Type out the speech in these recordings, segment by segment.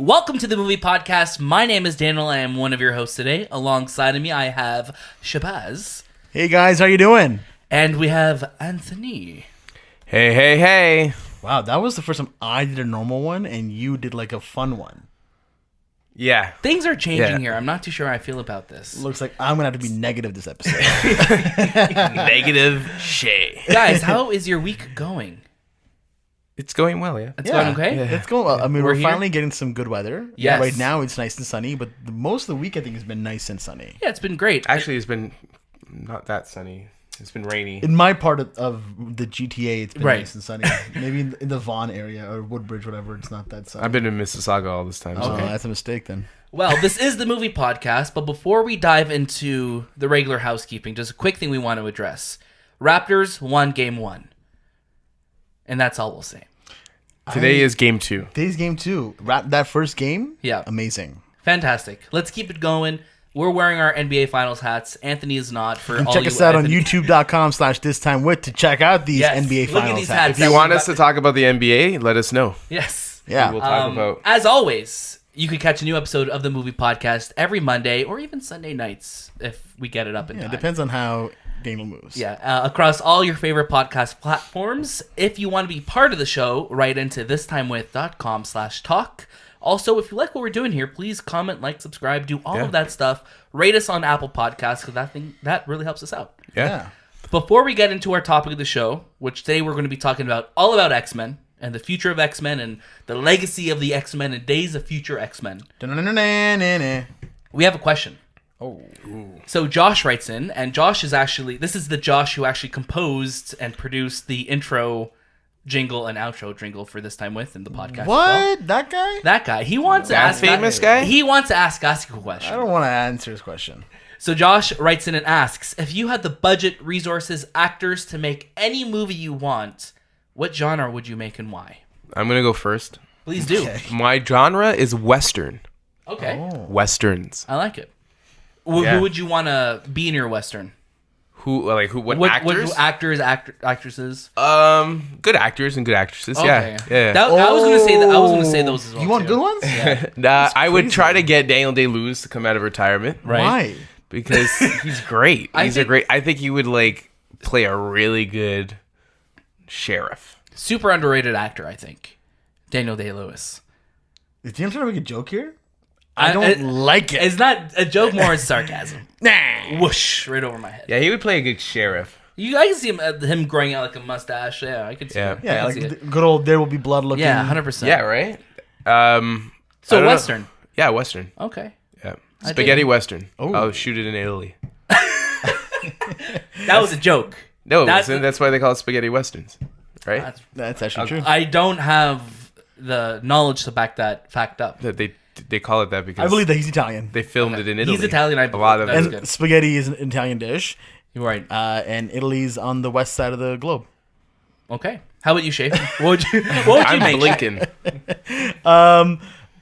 Welcome to the movie podcast. My name is Daniel. I am one of your hosts today. Alongside of me, I have Shabazz. Hey guys, how you doing? And we have Anthony. Hey. Wow, that was the first time I did a normal one and you did like a fun one. Yeah. Things are changing here. I'm not too sure how I feel about this. Looks like I'm going to have to be negative this episode. Negative Shay. Guys, how is your week going? It's going well, yeah. It's going okay? Yeah. It's going well. I mean, we're here. finally getting some good weather. Yes. Right now it's nice and sunny, but most of the week I think has been nice and sunny. Yeah, it's been great. Actually, it's been not that sunny. It's been rainy. In my part of the GTA, it's been Right. nice and sunny. Maybe in the Vaughan area or Woodbridge, whatever, it's not that sunny. I've been in Mississauga all this time. Oh, So. that's a mistake then. Well, this is the movie podcast, but before we dive into the regular housekeeping, just a quick thing we want to address. Raptors won game 1. And that's all we'll say. Today is game 2. Today's game 2. That first game? Yeah. Amazing. Fantastic. Let's keep it going. We're wearing our NBA Finals hats. Anthony is not. And check us out on youtube.com/thistimewith to check out these Yes. NBA Look at Finals these hats. hats. If you want us to talk about the NBA, let us know. Yes. Yeah. We'll talk about... As always, you can catch a new episode of the movie podcast every Monday or even Sunday nights if we get it up in time. It depends on how Daniel moves. Yeah, across all your favorite podcast platforms. If you want to be part of the show, write into thistimewith.com/talk. Also, if you like what we're doing here, please comment, like, subscribe, do all of that stuff. Rate us on Apple Podcasts because that really helps us out. Yeah. Before we get into our topic of the show, which today we're going to be talking all about X-Men and the future of X-Men and the legacy of the X-Men and days of future X-Men, we have a question. Oh. So Josh writes in, and Josh is this is the Josh who actually composed and produced the intro jingle and outro jingle for This Time With in the podcast. What? That guy? That guy. He wants to That ask famous guy? He wants to ask us a question. I don't want to answer his question. So Josh writes in and asks, if you had the budget, resources, actors to make any movie you want, what genre would you make and why? I'm going to go first. Please do. Okay. My genre is Western. Okay. Westerns. I like it. Yeah. Who would you want to be in your Western? What actors? What actors, actresses? Good actors and good actresses. Okay. Yeah. I was going to say that. I was going to say those as well. You want too. good ones? Yeah. Nah, I would try to get Daniel Day-Lewis to come out of retirement. Right. Why? Because he's great. I think he would play a really good sheriff. Super underrated actor, I think. Daniel Day-Lewis. Is Daniel trying to make a joke here? I don't like it. It's not a joke, more it's sarcasm. Nah. Whoosh, right over my head. Yeah, he would play a good sheriff. I can see him growing out like a mustache. Yeah, I can see it. Yeah, I like can see the it. good old There Will Be Blood looking. Yeah, 100%. Yeah, right? So I don't Western. know. Yeah, Western. Okay. Yeah. I Spaghetti dig it. Western. Oh. I'll shoot it in Italy. That was a joke. No, it wasn't. That's why they call it spaghetti westerns. Right? That's actually true. I don't have the knowledge to back that fact up. That they call it that because I believe that he's Italian. they filmed it in Italy. He's Italian, I A lot of believe. it. That's And good. spaghetti is an Italian dish. You're right. And Italy's on the west side of the globe. Okay. How about you, Shay? What would you I'm make? blinking.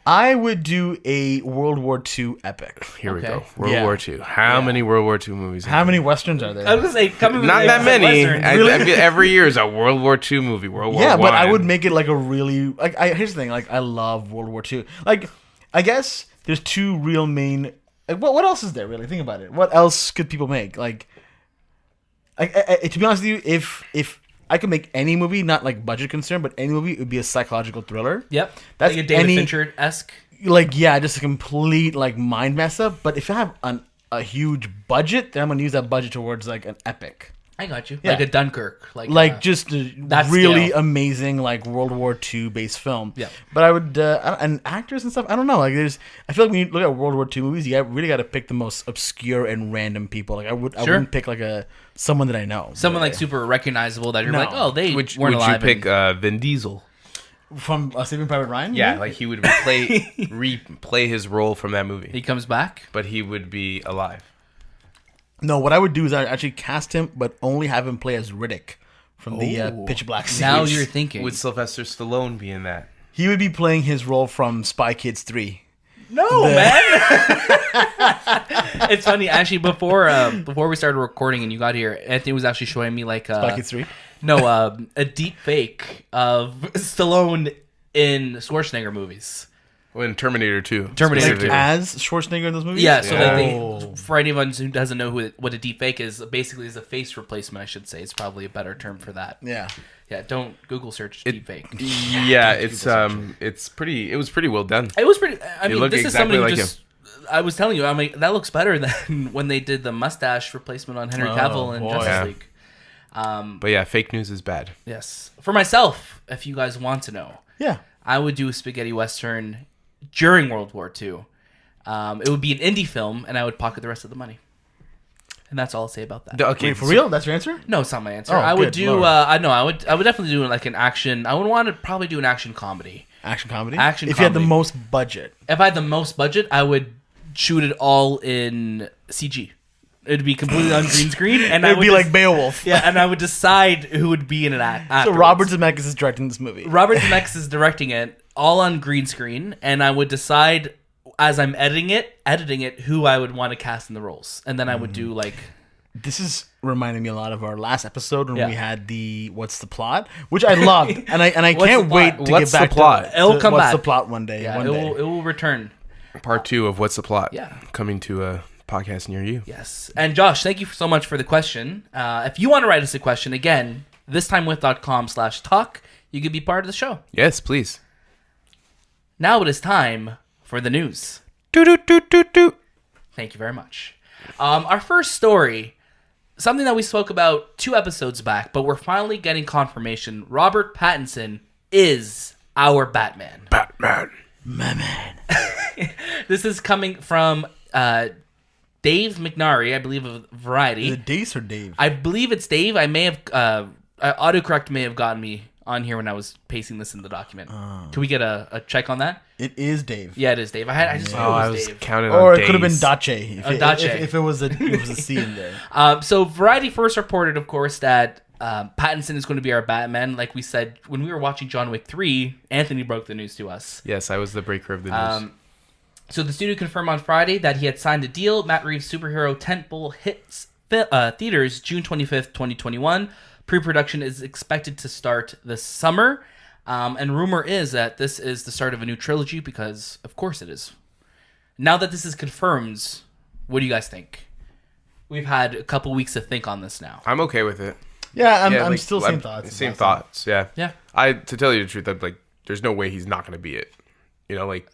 I would do a World War II epic. Here we Okay. go. World Yeah. War II. How many World War II movies? How many westerns are I there? was gonna say, coming with Not the that many. Western. I feel every year is a World War II movie. World War Yeah, but I One. would make it like a really here's the thing, I love World War II. I guess there's two real main what else is there really? Think about it. What else could people make? To be honest with you, if I could make any movie, not like budget concern, but any movie, it would be a psychological thriller. Yep. That's like a David any- Fincher-esque. Just a complete mind mess up. But if I have a huge budget, then I'm gonna use that budget towards an epic. I got you. Yeah. Like a Dunkirk. Just a that really scale. amazing World War II based film. Yeah. But I would and actors and stuff. I don't know. I feel like when you look at World War II movies, you really got to pick the most obscure and random people. I wouldn't pick someone that I know. someone super recognizable that you're No. like, oh, they Would weren't you alive. pick Vin Diesel? From Saving Private Ryan. Yeah, maybe? he would replay his role from that movie, He comes back. but he would be alive. No, what I would do is I actually cast him, but only have him play as Riddick from the Pitch Black series. Now you're thinking. Would Sylvester Stallone be in that? He would be playing his role from Spy Kids 3. No, man. It's funny, actually. Before we started recording and you got here, Anthony was actually showing me Spy Kids 3? a deep fake of Stallone in Schwarzenegger movies. Well, in Terminator 2. Terminator Like 2. as Schwarzenegger in those movies? Yeah, so Oh. they, for anyone who doesn't know what a deepfake is, basically is a face replacement, I should say. It's probably a better term for that. Yeah. Yeah, don't Google search deepfake. Yeah, it was pretty well done. It was pretty. I mean, looked this is exactly somebody who like just. I was telling you, I mean, that looks better than when they did the mustache replacement on Henry Cavill in boy. Justice Yeah. League. But yeah, fake news is bad. Yes. For myself, if you guys want to know, Yeah. I would do a spaghetti western during World War II. It would be an indie film, and I would pocket the rest of the money. And that's all I'll say about that. Okay, Wait, for real? That's your answer? No, it's not my answer. Oh, I would good do. lord. I would definitely do like an action. I would want to probably do an action comedy. Action comedy? Action If you had the comedy. most budget. If I had the most budget, I would shoot it all in CG. It'd be completely on green screen, and It would be like Beowulf. yeah, and I would decide who would be in it. So Afterwards. Robert Zemeckis is directing this movie. Robert Zemeckis is directing it, all on green screen, and I would decide as I'm editing it, who I would want to cast in the roles, and then I would do like. This is reminding me a lot of our last episode when Yeah. we had the What's the Plot, which I loved, and I What's can't the wait plot? to What's get back the plot? to It'll come What's back. the Plot one day. Yeah, one it day. will return. Part 2 of What's the Plot? Yeah. Coming to a podcast near you. Yes. And Josh, thank you so much for the question. If you want to write us a question, again, thistimewith.com/talk, you could be part of the show. Yes, please. Now it is time for the news. Do. Thank you very much. Our first story, something that we spoke about 2 episodes back, but we're finally getting confirmation. Robert Pattinson is our Batman. Batman. My man. This is coming from Dave McNary, I believe, of Variety. Is it Dace or Dave? I believe it's Dave. I may have autocorrect may have gotten me on here when I was pasting this in the document. Can we get a check on that? It is Dave. Yeah, it is Dave. I just knew Oh, I it was was Dave. counting Or on it could have been days. Dace. If it was a C in there. So Variety first reported, of course, that Pattinson is going to be our Batman. Like we said when we were watching John Wick 3, Anthony broke the news to us. Yes, I was the breaker of the news. So the studio confirmed on Friday that he had signed a deal. Matt Reeves' superhero tentpole hits theaters June 25th, 2021. Pre-production is expected to start this summer. And rumor is that this is the start of a new trilogy because, of course, it is. Now that this is confirmed, what do you guys think? We've had a couple weeks to think on this now. I'm okay with it. Yeah, I'm like, still same thoughts. Same thoughts, yeah. Yeah. To tell you the truth, I'd like, there's no way he's not going to be it. You know, like,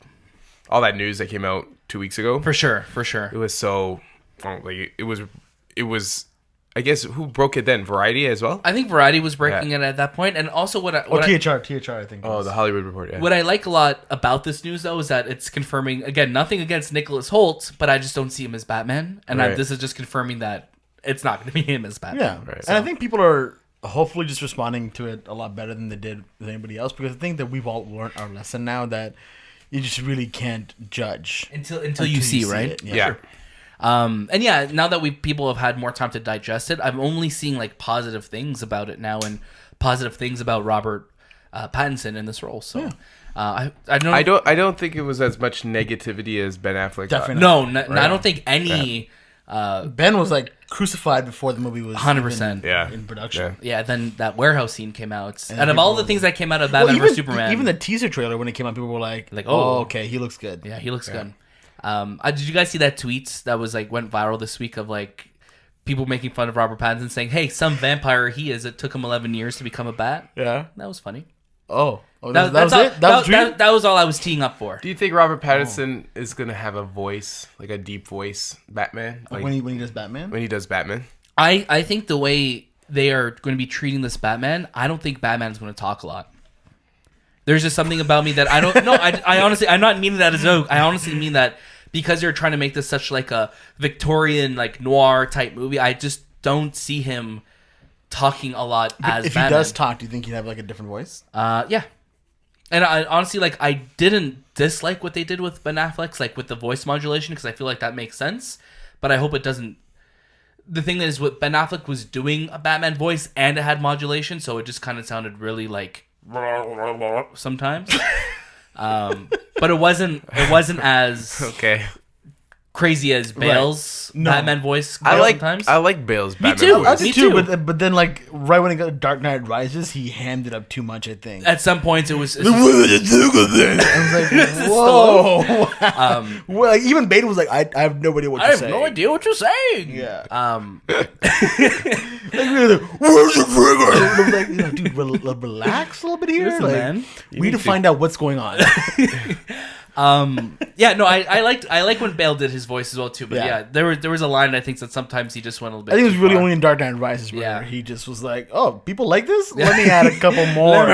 all that news that came out 2 weeks ago. For sure. It was so, like, it was, I guess, who broke it then? Variety as well? I think Variety was breaking it at that point. And also THR, I think. Oh, the Hollywood Report, yeah. What I like a lot about this news, though, is that it's confirming, again, nothing against Nicholas Hoult, but I just don't see him as Batman. And Right. this is just confirming that it's not going to be him as Batman. Yeah, Right. and I think people are hopefully just responding to it a lot better than they did with anybody else because I think that we've all learned our lesson now that you just really can't judge Until you see, right? it. Yeah. And yeah, now that people have had more time to digest it, I'm only seeing like positive things about it now and positive things about Robert Pattinson in this role. So I don't think it was as much negativity as Ben Affleck. Definitely No, I don't think any. Ben was like crucified before the movie was 100%. Yeah. in production. Yeah, then that warehouse scene came out. And And of all the people- things that came out of Well, Batman vs Superman, even the teaser trailer when it came out, people were like, Like, "Oh, oh. okay, he looks good." yeah, he looks good. Did you guys see that tweet that was like went viral this week of like people making fun of Robert Pattinson saying, "Hey, some vampire he is. It took him 11 years to become a bat." Yeah. That was funny. Oh, that was That's all, it. That was the dream? that was all I was teeing up for. Do you think Robert Pattinson is going to have a voice, like a deep voice, Batman? Like, when he does Batman. when he does Batman? I think the way they are going to be treating this Batman, I don't think Batman's going to talk a lot. There's just something about me that I don't know. I honestly, I'm not meaning that as a joke. I honestly mean that because they're trying to make this such like a Victorian, like noir type movie. I just don't see him talking a lot as If Batman. he does talk, do you think he'd have like a different voice? Yeah. And I honestly, like, I didn't dislike what they did with Ben Affleck's, like, with the voice modulation, because I feel like that makes sense. But I hope it doesn't. The thing is, what Ben Affleck was doing a Batman voice, and it had modulation, so it just kind of sounded really like sometimes. But it wasn't as Okay. crazy as Bale's Batman voice. I sometimes. like Bale's Batman too. voice. I did Me too, too. but then like right when it got Dark Knight Rises, he hammed it up too much. I think. At some points, it was. I was like, whoa. Well, like, even Bale was like, I have no idea what you're saying. I have no idea what you're saying. Yeah. Like, really, where's the trigger? I was like, dude, relax a little bit here. Listen, like, man. we need to find out what's going on. Yeah, no, I like when Bale did his voice as well too. But yeah, there was a line I think that sometimes he just went a little bit. I think it was too really far. only in Dark Knight Rises where Yeah. he just was like, "Oh, people like this. Let me add a couple more."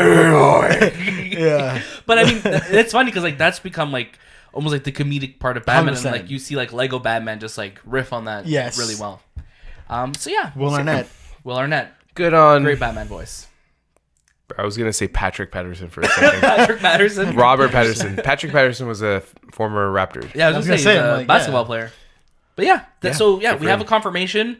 Yeah, But I mean, it's funny because like that's become like almost like the comedic part of Batman, 100%. and like you see like Lego Batman just like riff on that Yes. really well. So yeah, Will Arnett. Will Arnett, Good on. great Batman voice. I was gonna say Patrick Patterson for a second. Patrick Patterson. Robert Patterson. Patrick Patterson was a former Raptor. Yeah, I was gonna say he's a like, basketball player. But yeah, so good we for have him. a confirmation.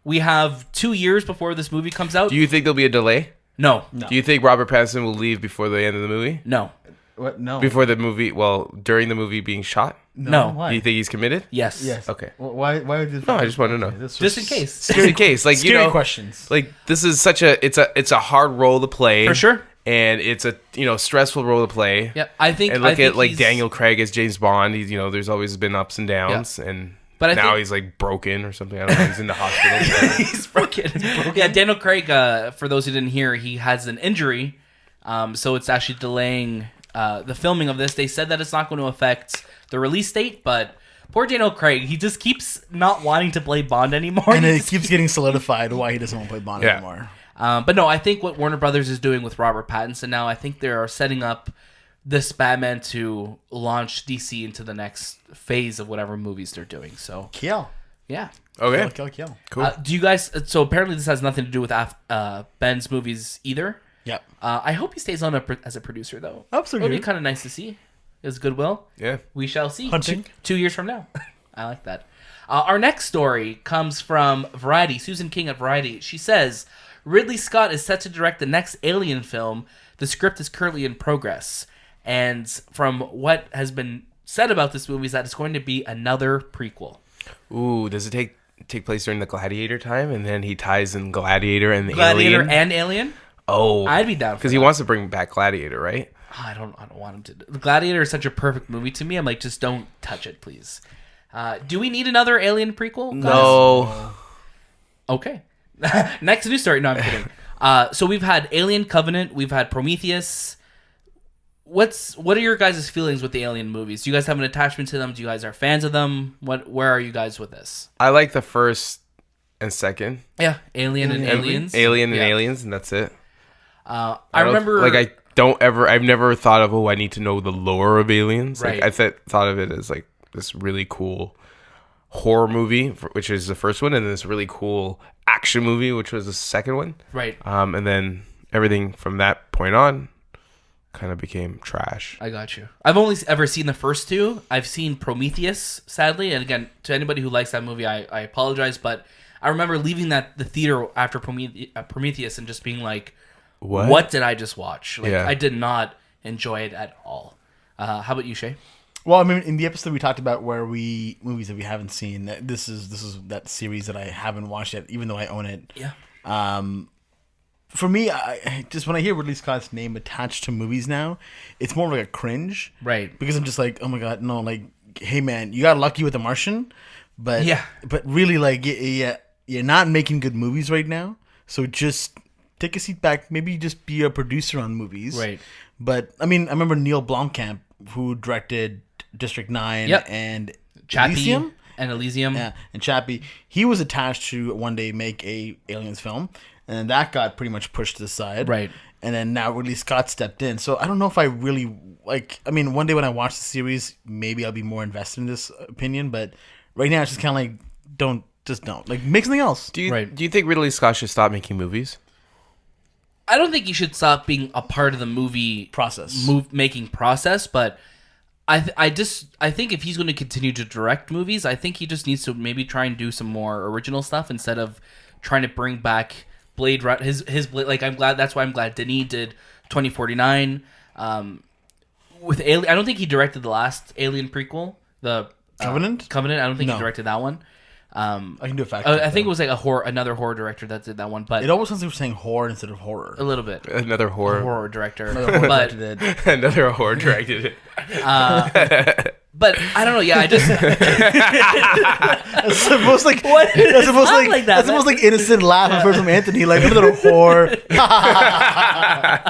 We have 2 years before this movie comes out. Do you think there'll be a delay? No. Do you think Robert Pattinson will leave before the end of the movie? No. What? No. Before the movie? Well, during the movie being shot? No. Why? Do you think he's committed? Yes. Yes. Okay. Why? Would this? No, I just want to know. This Just was in case. Just in case, like Scary you know, questions. like this is such a it's a hard role to play For sure. and it's a stressful role to play. Yeah, I think. And look at like he's- Daniel Craig as James Bond. He's there's always been ups and downs, and But I now think- he's like broken or something. I don't know. He's in the hospital. He's broken. Yeah, Daniel Craig. For those who didn't hear, he has an injury, so it's actually delaying the filming of this. They said that it's not going to affect the release date, but poor Daniel Craig, he just keeps not wanting to play Bond anymore. And He it just- keeps getting solidified why he doesn't want to play Bond Yeah. anymore. but no, I think what Warner Brothers is doing with Robert Pattinson now, I think they are setting up this Batman to launch DC into the next phase of whatever movies they're doing. So Kill. yeah. Okay, Kill. cool. Do you guys? So apparently this has nothing to do with Ben's movies either. Yep. I hope he stays on as a producer though. Absolutely. It'd be kind of nice to see his goodwill. Yeah. We shall see. Hunting. 2 years from now. I like that. Our next story comes from Variety. Susan King at Variety. She says Ridley Scott is set to direct the next Alien film. The script is currently in progress, and from what has been said about this movie is that it's going to be another prequel. Ooh, does it take place during the Gladiator time, and then he ties in Gladiator and the Gladiator Alien? and Alien. Oh, I'd be down for because he that. wants to bring back Gladiator, right? I don't want him to. The Gladiator is such a perfect movie to me. I'm like, just don't touch it, please. Do we need another Alien prequel? guys? No. Okay. Next news story. No, I'm kidding. So we've had Alien Covenant. We've had Prometheus. What are your guys' feelings with the Alien movies? Do you guys have an attachment to them? Do you guys are fans of them? Where are you guys with this? I like the first and second. Yeah, Alien and Aliens. Alien and Yeah. Aliens, and that's it. I don't- remember. I've never thought of, I need to know the lore of Aliens. Right. Like, I thought of it as like this really cool horror movie, which is the first one, and then this really cool action movie, which was the second one. Right. And then everything from that point on kind of became trash. I got you. I've only ever seen the first two. I've seen Prometheus, sadly, and again, to anybody who likes that movie, I apologize, but I remember leaving the theater after Prometheus and just being like, "What did I just watch?" Like, Yeah. I did not enjoy it at all. How about you, Shay? Well, I mean, in the episode we talked about movies that we haven't seen, this is that series that I haven't watched yet, even though I own it. Yeah. For me, I just when I hear Ridley Scott's name attached to movies now, it's more like a cringe. Right. Because I'm just like, oh my god, no, like, hey man, you got lucky with The Martian, but Yeah. but really, like, you're not making good movies right now. So just take a seat back. Maybe just be a producer on movies. Right. But I mean, I remember Neil Blomkamp, who directed District 9 Yep. and Chappie Elysium. and Elysium. Yeah, and Chappie, he was attached to one day make a Aliens film, and then that got pretty much pushed to the side. Right. And then now Ridley Scott stepped in. So I don't know if I really like. I mean, one day when I watch the series, maybe I'll be more invested in this opinion. But right now, it's just kind of like don't like make something else. Do you Right. do you think Ridley Scott should stop making movies? I don't think you should stop being a part of the movie Process. making process, but I think if he's going to continue to direct movies, I think he just needs to maybe try and do some more original stuff instead of trying to bring back Blade Runner. His Blade, like that's why I'm glad Denis did 2049. With Alien, I don't think he directed the last Alien prequel, the Covenant? Covenant. I don't think he No. directed that one. I can do a fact. I think it was like another horror director that did that one, but It almost sounds like we're saying horror instead of horror. a little bit. Another horror. Director. Another horror but director did. Another horror directed it. but I don't know. Yeah, I just That's the most like What? that's the most It's not like, like that, that's the man. most like innocent laugh I've heard from Anthony. Like a little whore. I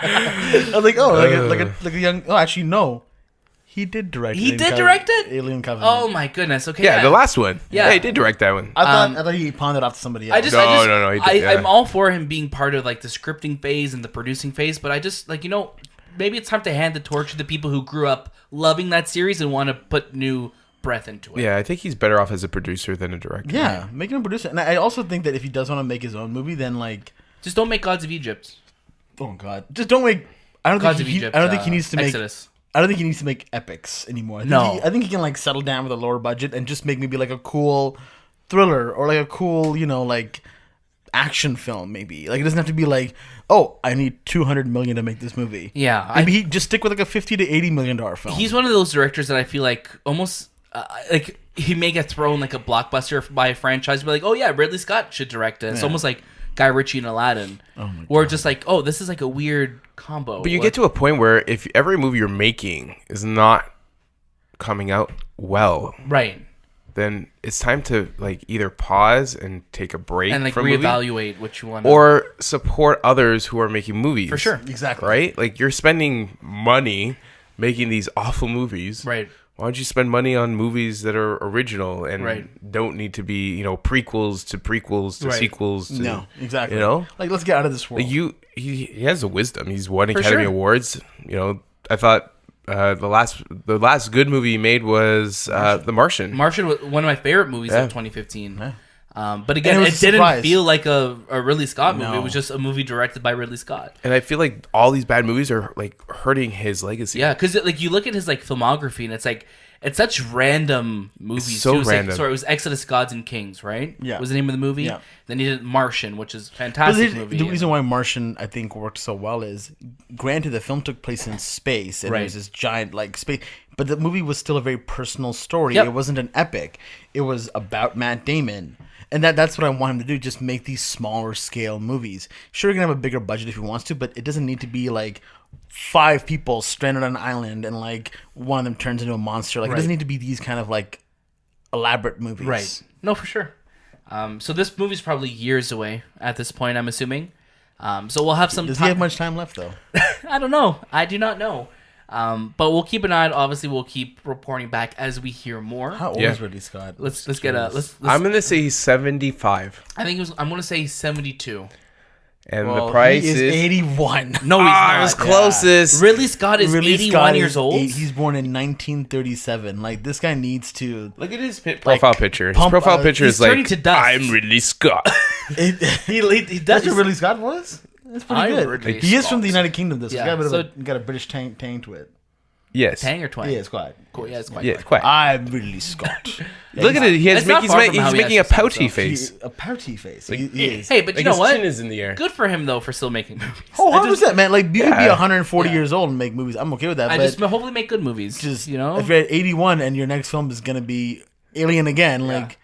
was like, oh, like a young. Oh, actually, no. He did direct. He did direct it? Alien Covenant. oh my goodness. Okay. Yeah, the last one. Yeah. Yeah, he did direct that one. I thought he pawned it off to somebody else. No, he did, yeah. I'm all for him being part of like the scripting phase and the producing phase, but I just like maybe it's time to hand the torch to the people who grew up loving that series and want to put new breath into it. Yeah, I think he's better off as a producer than a director. Yeah, make him a producer. And I also think that if he does want to make his own movie, then like, Just don't make Gods of Egypt. oh god, just don't make. I don't Gods think of he, Egypt. I don't think he needs to make. Exodus. I don't think he needs to make epics anymore. No. I think he can like settle down with a lower budget and just make maybe like a cool thriller or like a cool, like action film maybe. Like it doesn't have to be like, oh, I need $200 million to make this movie. Yeah, Maybe he just stick with like a $50 to $80 million film. He's one of those directors that I feel like almost like he may get thrown like a blockbuster by a franchise, but like, oh yeah, Ridley Scott should direct it. It's almost like Guy Ritchie and Aladdin. Oh my Or God. just like, oh, this is like a weird combo. But you get to a point where if every movie you're making is not coming out well, right then it's time to like either pause and take a break and like from movie, reevaluate what you want, or support others who are making movies. for sure. Exactly. Right? Like you're spending money making these awful movies. Right. Why don't you spend money on movies that are original and Right. don't need to be, prequels to prequels to Right. sequels to, No, exactly. Like let's get out of this world. he has the wisdom. He's won For Academy sure. Awards. I thought the last good movie he made was The Martian. Martian was one of my favorite movies Yeah. of 2015. Yeah. But again, And it it was a didn't surprise. feel like a Ridley Scott movie. No. It was just a movie directed by Ridley Scott. And I feel like all these bad movies are like hurting his legacy. Yeah, because like you look at his like filmography, and it's like it's such random movies. so too. It was, random. Like, sorry, it was Exodus, Gods and Kings, right? Yeah. Was the name of the movie? Yeah. Then he did Martian, which is a But fantastic movie. the reason why Martian, I think, worked so well is, granted, the film took place in space and Right. it was this giant like space, but the movie was still a very personal story. Yep. It wasn't an epic. It was about Matt Damon, and that's what I want him to do. Just make these smaller scale movies. Sure, he can have a bigger budget if he wants to, but it doesn't need to be like 5 people stranded on an island and like one of them turns into a monster. Like Right. it doesn't need to be these kind of like elaborate movies. Right. No, for sure. So this movie's probably years away at this point, I'm assuming. So we'll have some Does he have much time left though? I don't know. I do not know. But we'll keep an eye on. Obviously, we'll keep reporting back as we hear more. How old Yeah. is Ridley Scott? Let's get a let's I'm gonna say he's 75, I think it was. I'm gonna say 72. and Well, the price he is is 81. No, he's I not. was closest. Ridley Scott is Ridley 81 Scott years is old. He's born in 1937. Like this guy needs to. Look at his profile picture. His pump, profile picture he's is like, turning to dust. I'm Ridley Scott. he That's does. what Ridley Scott was. That's pretty I'm good. Ridley He is Scott. from the United Kingdom. This Yeah, guy got a, so- bit of got a British tang to it. Yes. Tang or twang? Yeah, it's quite. Cool. Yeah, it's quite. Yeah, good. quite. I'm Ridley Scott. Look at it. It's not far from how He's he making a actually pouty sounds, face. A pouty face. He is. Hey, but you Like know his what? chin is in the air. Good for him though for still making movies. Oh, I just- 100%, man. Like, you could be Yeah. 140 Yeah. years old and make movies. I'm okay with that. I but just hopefully make good movies. just, you know, if you're at 81 and your next film is going to be Alien again, like,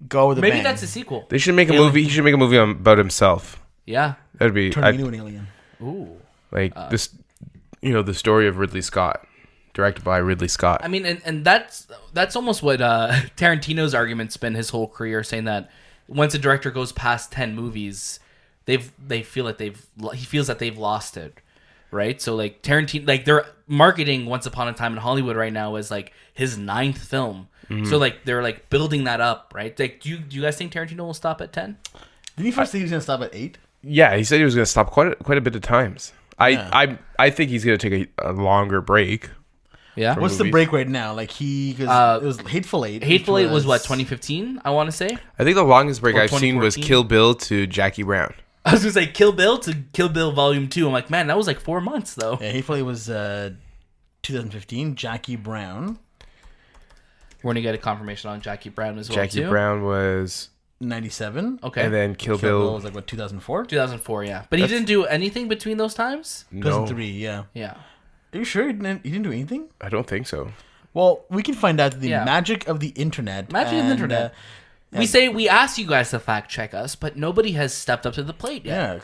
go with a maybe bang. that's a sequel. They should make a Alien. movie. He should make a movie about himself. Yeah. That'd be Turn into an alien. Ooh. like this. The story of Ridley Scott, directed by Ridley Scott. I mean, and that's almost what Tarantino's argument's been his whole career, saying that once a director goes past 10 movies, he feels that they've lost it, right? So like Tarantino, like they're marketing Once Upon a Time in Hollywood right now as like his 9th film. So like they're like building that up, right? Like, do you guys think Tarantino will stop at 10? Didn't he first say he was going to stop at 8? Yeah, he said he was going to stop quite a bit of times. Yeah. I think he's going to take a longer break. Yeah. What's the movies. break right now? Like, it was Hateful Eight. Hateful which Eight was what, 2015? I want to say. I think the longest break Or I've seen was 2014? Kill Bill to Jackie Brown. I was gonna say Kill Bill to Kill Bill Volume 2. I'm like, man, that was like 4 months though. Yeah, Hateful Eight was 2015. Jackie Brown, We're gonna get a confirmation on Jackie Brown as well Jackie too. Brown was, 97. Okay. and then Kill Kill Bill Bill. was like, what, 2004? 2004, yeah. But he didn't do anything between those times? No, 2003, yeah. Yeah. Are you sure he didn't do anything? I don't think so. Well, we can find out the Yeah. magic of the internet. Magic of the internet. We asked you guys to fact check us, but nobody has stepped up to the plate yet.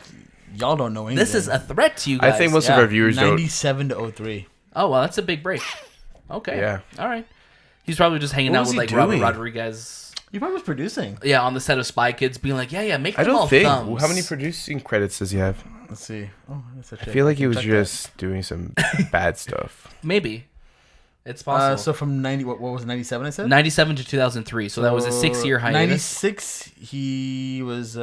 Yeah, y'all don't know anything. This is a threat to you guys. I think most of our viewers don't. 97 to 03. Oh, well, that's a big break. Okay. Yeah. All right. He's probably just hanging What out was with he like Robert doing? Rodriguez. He probably was producing. Yeah, on the set of Spy Kids, being like, yeah, make I them all don't think. thumbs. How many producing credits does he have? Let's see. Oh, that's a I feel like he was just doing some bad stuff. Maybe. It's possible. So from 90, what was it, 97 I said? 97 to 2003, so that was a 6-year hiatus. 96, he was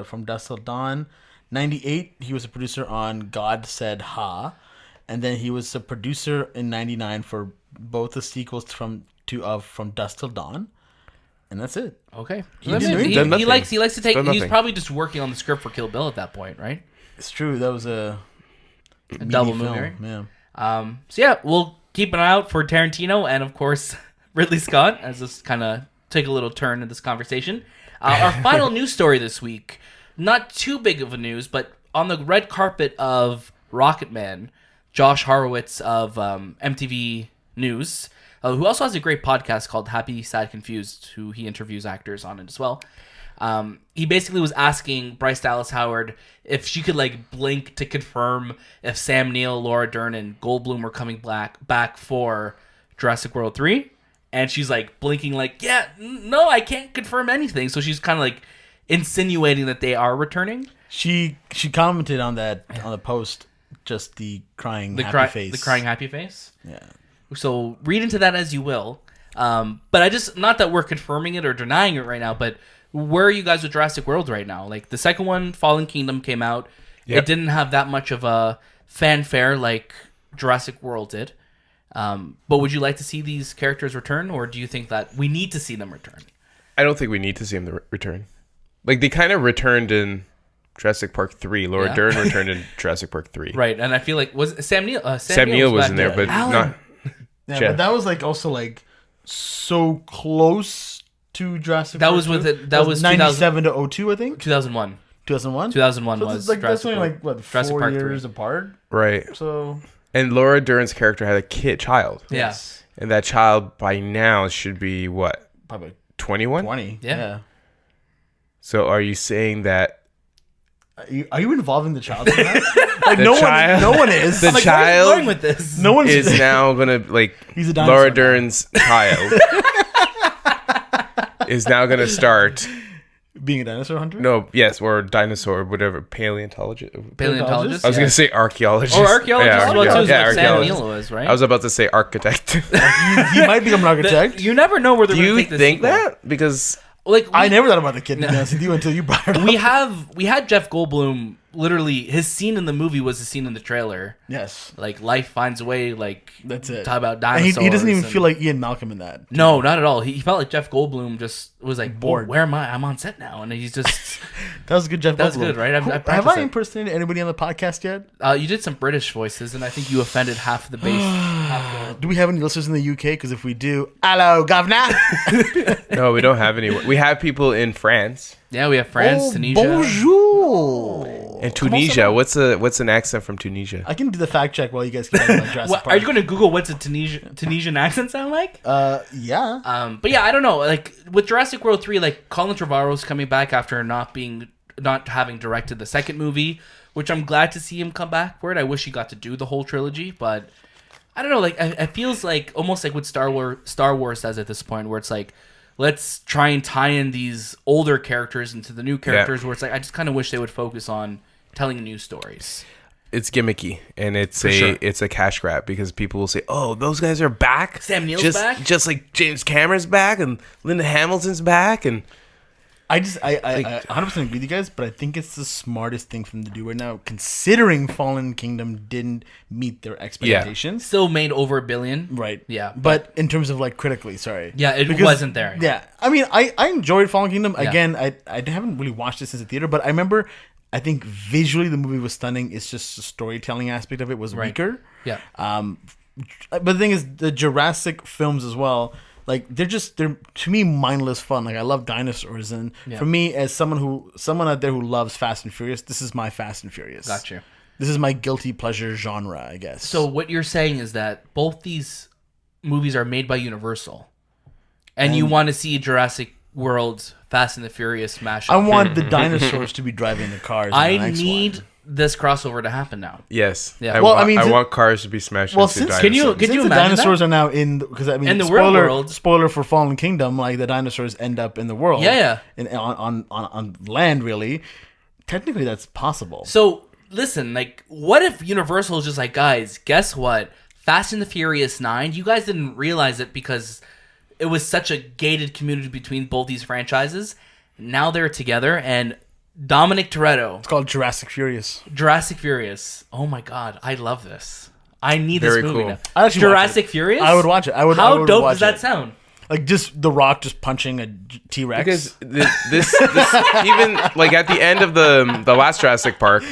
from Dusk Till Dawn. 98, he was a producer on God Said Ha. And then he was a producer in 99 for both the sequels from Dusk Till Dawn. And that's it. Okay. He He, didn't do anything. he likes to take. Done He's nothing. probably just working on the script for Kill Bill at that point, right? It's true. That was a double meaty movie, right? Yeah. So yeah, we'll keep an eye out for Tarantino and of course Ridley Scott as this kind of take a little turn in this conversation. Our final news story this week, not too big of a news, but on the red carpet of Rocketman, Josh Horowitz of MTV News, who also has a great podcast called Happy, Sad, Confused, who he interviews actors on it as well. He basically was asking Bryce Dallas Howard if she could like blink to confirm if Sam Neill, Laura Dern, and Goldblum were coming back for Jurassic World 3. And she's like blinking like, yeah, no, I can't confirm anything. So she's kind of like insinuating that they are returning. She commented on that on the post, just the crying happy face. The crying happy face. Yeah. So read into that as you will. But I just, not that we're confirming it or denying it right now, but where are you guys with Jurassic World right now? Like the second one, Fallen Kingdom, came out. Yep. It didn't have that much of a fanfare like Jurassic World did. But would you like to see these characters return, or do you think that we need to see them return? I don't think we need to see him return. Like they kind of returned in Jurassic Park 3. Laura Dern returned in Jurassic Park 3. Right, and I feel like was Sam Neill? Sam Neill was back in there, but Alan. not. Yeah, Jeff. but that was like also like so close to Jurassic. That Park was 2. with it. That was 97 to 02, I think. 2001. 2001. 2001 So was it's like that's Jurassic only World. like what Jurassic 4 Park years 3. apart. Right. So And Laura Dern's character had a child. Yeah. yes, And that child by now should be what? probably 21? 20. Yeah. So are you saying that Are you involving the child in that? Like The child- no one is. the I'm like, child where are you going with this? no one's is now gonna like He's a dinosaur Laura now. Dern's child is now gonna start being a dinosaur hunter. or dinosaur, whatever, paleontologist. Paleontologist. I was gonna say archaeologist. Or archaeologist as well, too, like Sam archaeologist. Neill was, right? I was about to say architect. he might become an architect. You never know where they're Do going to you take this think sequel. that? Because Like, I never thought about the kid to be honest with you until you brought it up. we had Jeff Goldblum. Literally, his scene in the movie was the scene in the trailer. Yes, Like, life finds a way. Like, that's it. talk about And dinosaurs. he doesn't even and- feel like Ian Malcolm in that. No, not at all. He felt like Jeff Goldblum just was like Bored. bored. Where am I? I'm on set now, and he's just. That was good, Jeff. That was Goldblum. good, right? I Have practiced I it. impersonated anybody on the podcast yet? You did some British voices, and I think you offended half the base. Do we have any listeners in the UK? Because if we do, hello, governor. no, we don't have any. We have people in France Yeah, we have France, Tunisia. Bonjour. and Tunisia. What's an accent from Tunisia? I can do the fact check while you guys keep talking about Jurassic What, Park. are you going to Google what's a Tunisian accent sound like? Yeah. But yeah, I don't know. Like with Jurassic World 3, like Colin Trevorrow's coming back after not having directed the second movie, which I'm glad to see him come back for it. I wish he got to do the whole trilogy, but I don't know. Like it feels like almost like what Star Wars does at this point, where it's like, let's try and tie in these older characters into the new characters. Where it's like I just kind of wish they would focus on telling new stories. It's gimmicky and it's sure. it's a cash grab because people will say, "Oh, those guys are back. Sam Neill's back? just like James Cameron's back and Linda Hamilton's back." And I 100% agree with you guys, but I think it's the smartest thing for them to do right now, considering Fallen Kingdom didn't meet their expectations. Still made over $1 billion. Right. Yeah. But in terms of like critically, sorry. Yeah, it Because- wasn't there. Yeah. I mean, I enjoyed Fallen Kingdom. Yeah. Again, I haven't really watched it since the theater, but I remember, I think visually the movie was stunning. It's just the storytelling aspect of it was Right. weaker. Yeah. But the thing is, the Jurassic films as well, like they're to me mindless fun. Like I love dinosaurs, and Yeah. for me, as someone out there who loves Fast and Furious, this is my Fast and Furious. Got you. This is my guilty pleasure genre, I guess. So what you're saying is that both these movies are made by Universal, and you want to see Jurassic World, Fast and the Furious mashup. I want the dinosaurs to be driving the cars. In the I next need one. this crossover to happen now. Yes. Yeah. I, Well, wa- I mean, I since- want cars to be smashed Well, into since- dinosaurs. Can you Since the imagine dinosaurs are now in, because I mean, In the spoiler, real world. spoiler for Fallen Kingdom, like the dinosaurs end up in the world. Yeah. On land, really. Technically, that's possible. So listen, like, what if Universal is just like, guys, guess what? Fast and the Furious 9, you guys didn't realize it because it was such a gated community between both these franchises. Now they're together, and Dominic Toretto, It's called Jurassic Furious. Jurassic Furious. Oh my god, I love this. I need this Very movie cool. now. I'd actually watch Jurassic it. Furious? I would watch it. I would. I How would dope watch does that it. sound? Like just The Rock just punching a T-Rex. Because this even like at the end of the last Jurassic Park,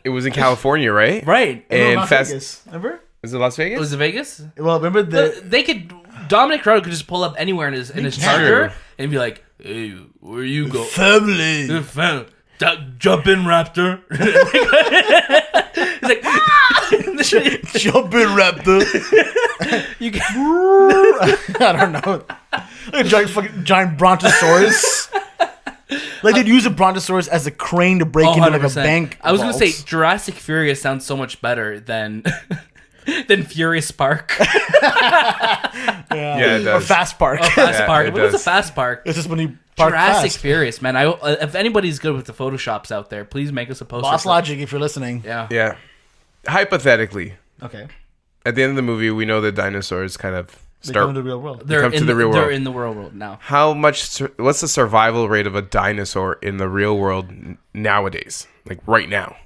it was in California, right? Right. No, And not Fast Vegas. Remember? is it Las Vegas? Was it Vegas? Well, remember They could. Dominic Toretto could just pull up anywhere in his can. charger and be like, "Hey, where you go? family. Jump in, Raptor." He's like, Jump in, Raptor. you can, I don't know. Like a giant brontosaurus. Like they'd use a brontosaurus as a crane to break into like a 100%. bank. I was gonna say vault. Jurassic Furious sounds so much better than than Furious Park. Yeah, it or does. Fast Park. Fast Yeah, Park. it What is a does. Fast Park? It's just when you park Jurassic fast. Furious, man. If anybody's good with the photoshops out there, please make us a poster. Boss for- Logic, if you're listening. Yeah. Yeah. Hypothetically, Okay. at the end of the movie, we know the dinosaurs kind of They come start. into the real world. They're come to in the real They're world. in the real world now. How much? What's the survival rate of a dinosaur in the real world nowadays? Like right now.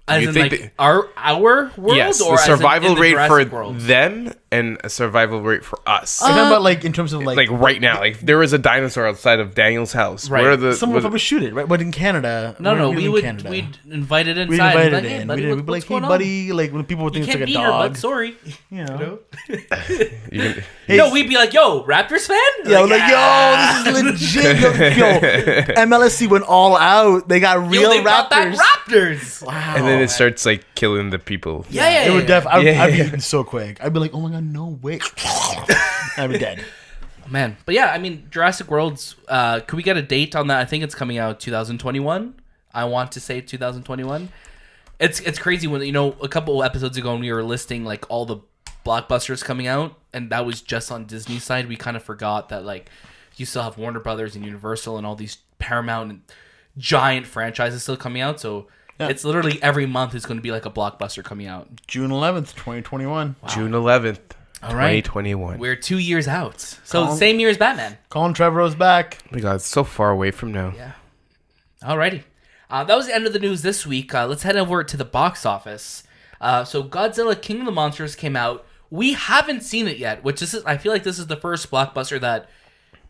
As You in, think like, that- our world? Yes, or the as in survival the rate for Jurassic world? them and a survival rate for us. I'm talking about like in terms of like right now, like if there was a dinosaur outside of Daniel's house. Right. Where are the someone would what- probably shoot it, right? But in Canada, No, we're we in would Canada. we'd invite it We'd inside. invite Like, it hey, in. buddy, We'd be what's like, hey, going on? buddy, like when people would You think can't it's be like a here, dog. bud. Sorry. You know? you can- Hey, No, we'd be like, "Yo, Raptors fan?" Yeah, we're like, yo, this is legit. Yo, MLSC went all out. They got real they brought back Raptors. Raptors. Wow. and then it starts like killing the people. Yeah. It would I'd be Yeah. eating so quick. I'd be like, oh my god, no way. I'd be dead. Man, but yeah, I mean, Jurassic World's. Could we get a date on that? I think it's coming out 2021. I want to say 2021. It's crazy when a couple episodes ago when we were listing like all the blockbusters coming out, and that was just on Disney's side. We kind of forgot that like you still have Warner Brothers and Universal and all these Paramount and giant franchises still coming out. So Yeah. it's literally every month is going to be like a blockbuster coming out. June 11th, 2021. June 11th, All right. 2021. We're 2 years out. So Colin- same year as Batman. Colin Trevorrow's back. Oh my god, it's so far away from now. Yeah. Alrighty. That was the end of the news this week. Let's head over to the box office. So Godzilla King of the Monsters came out. We haven't seen it yet, which I feel like this is the first blockbuster that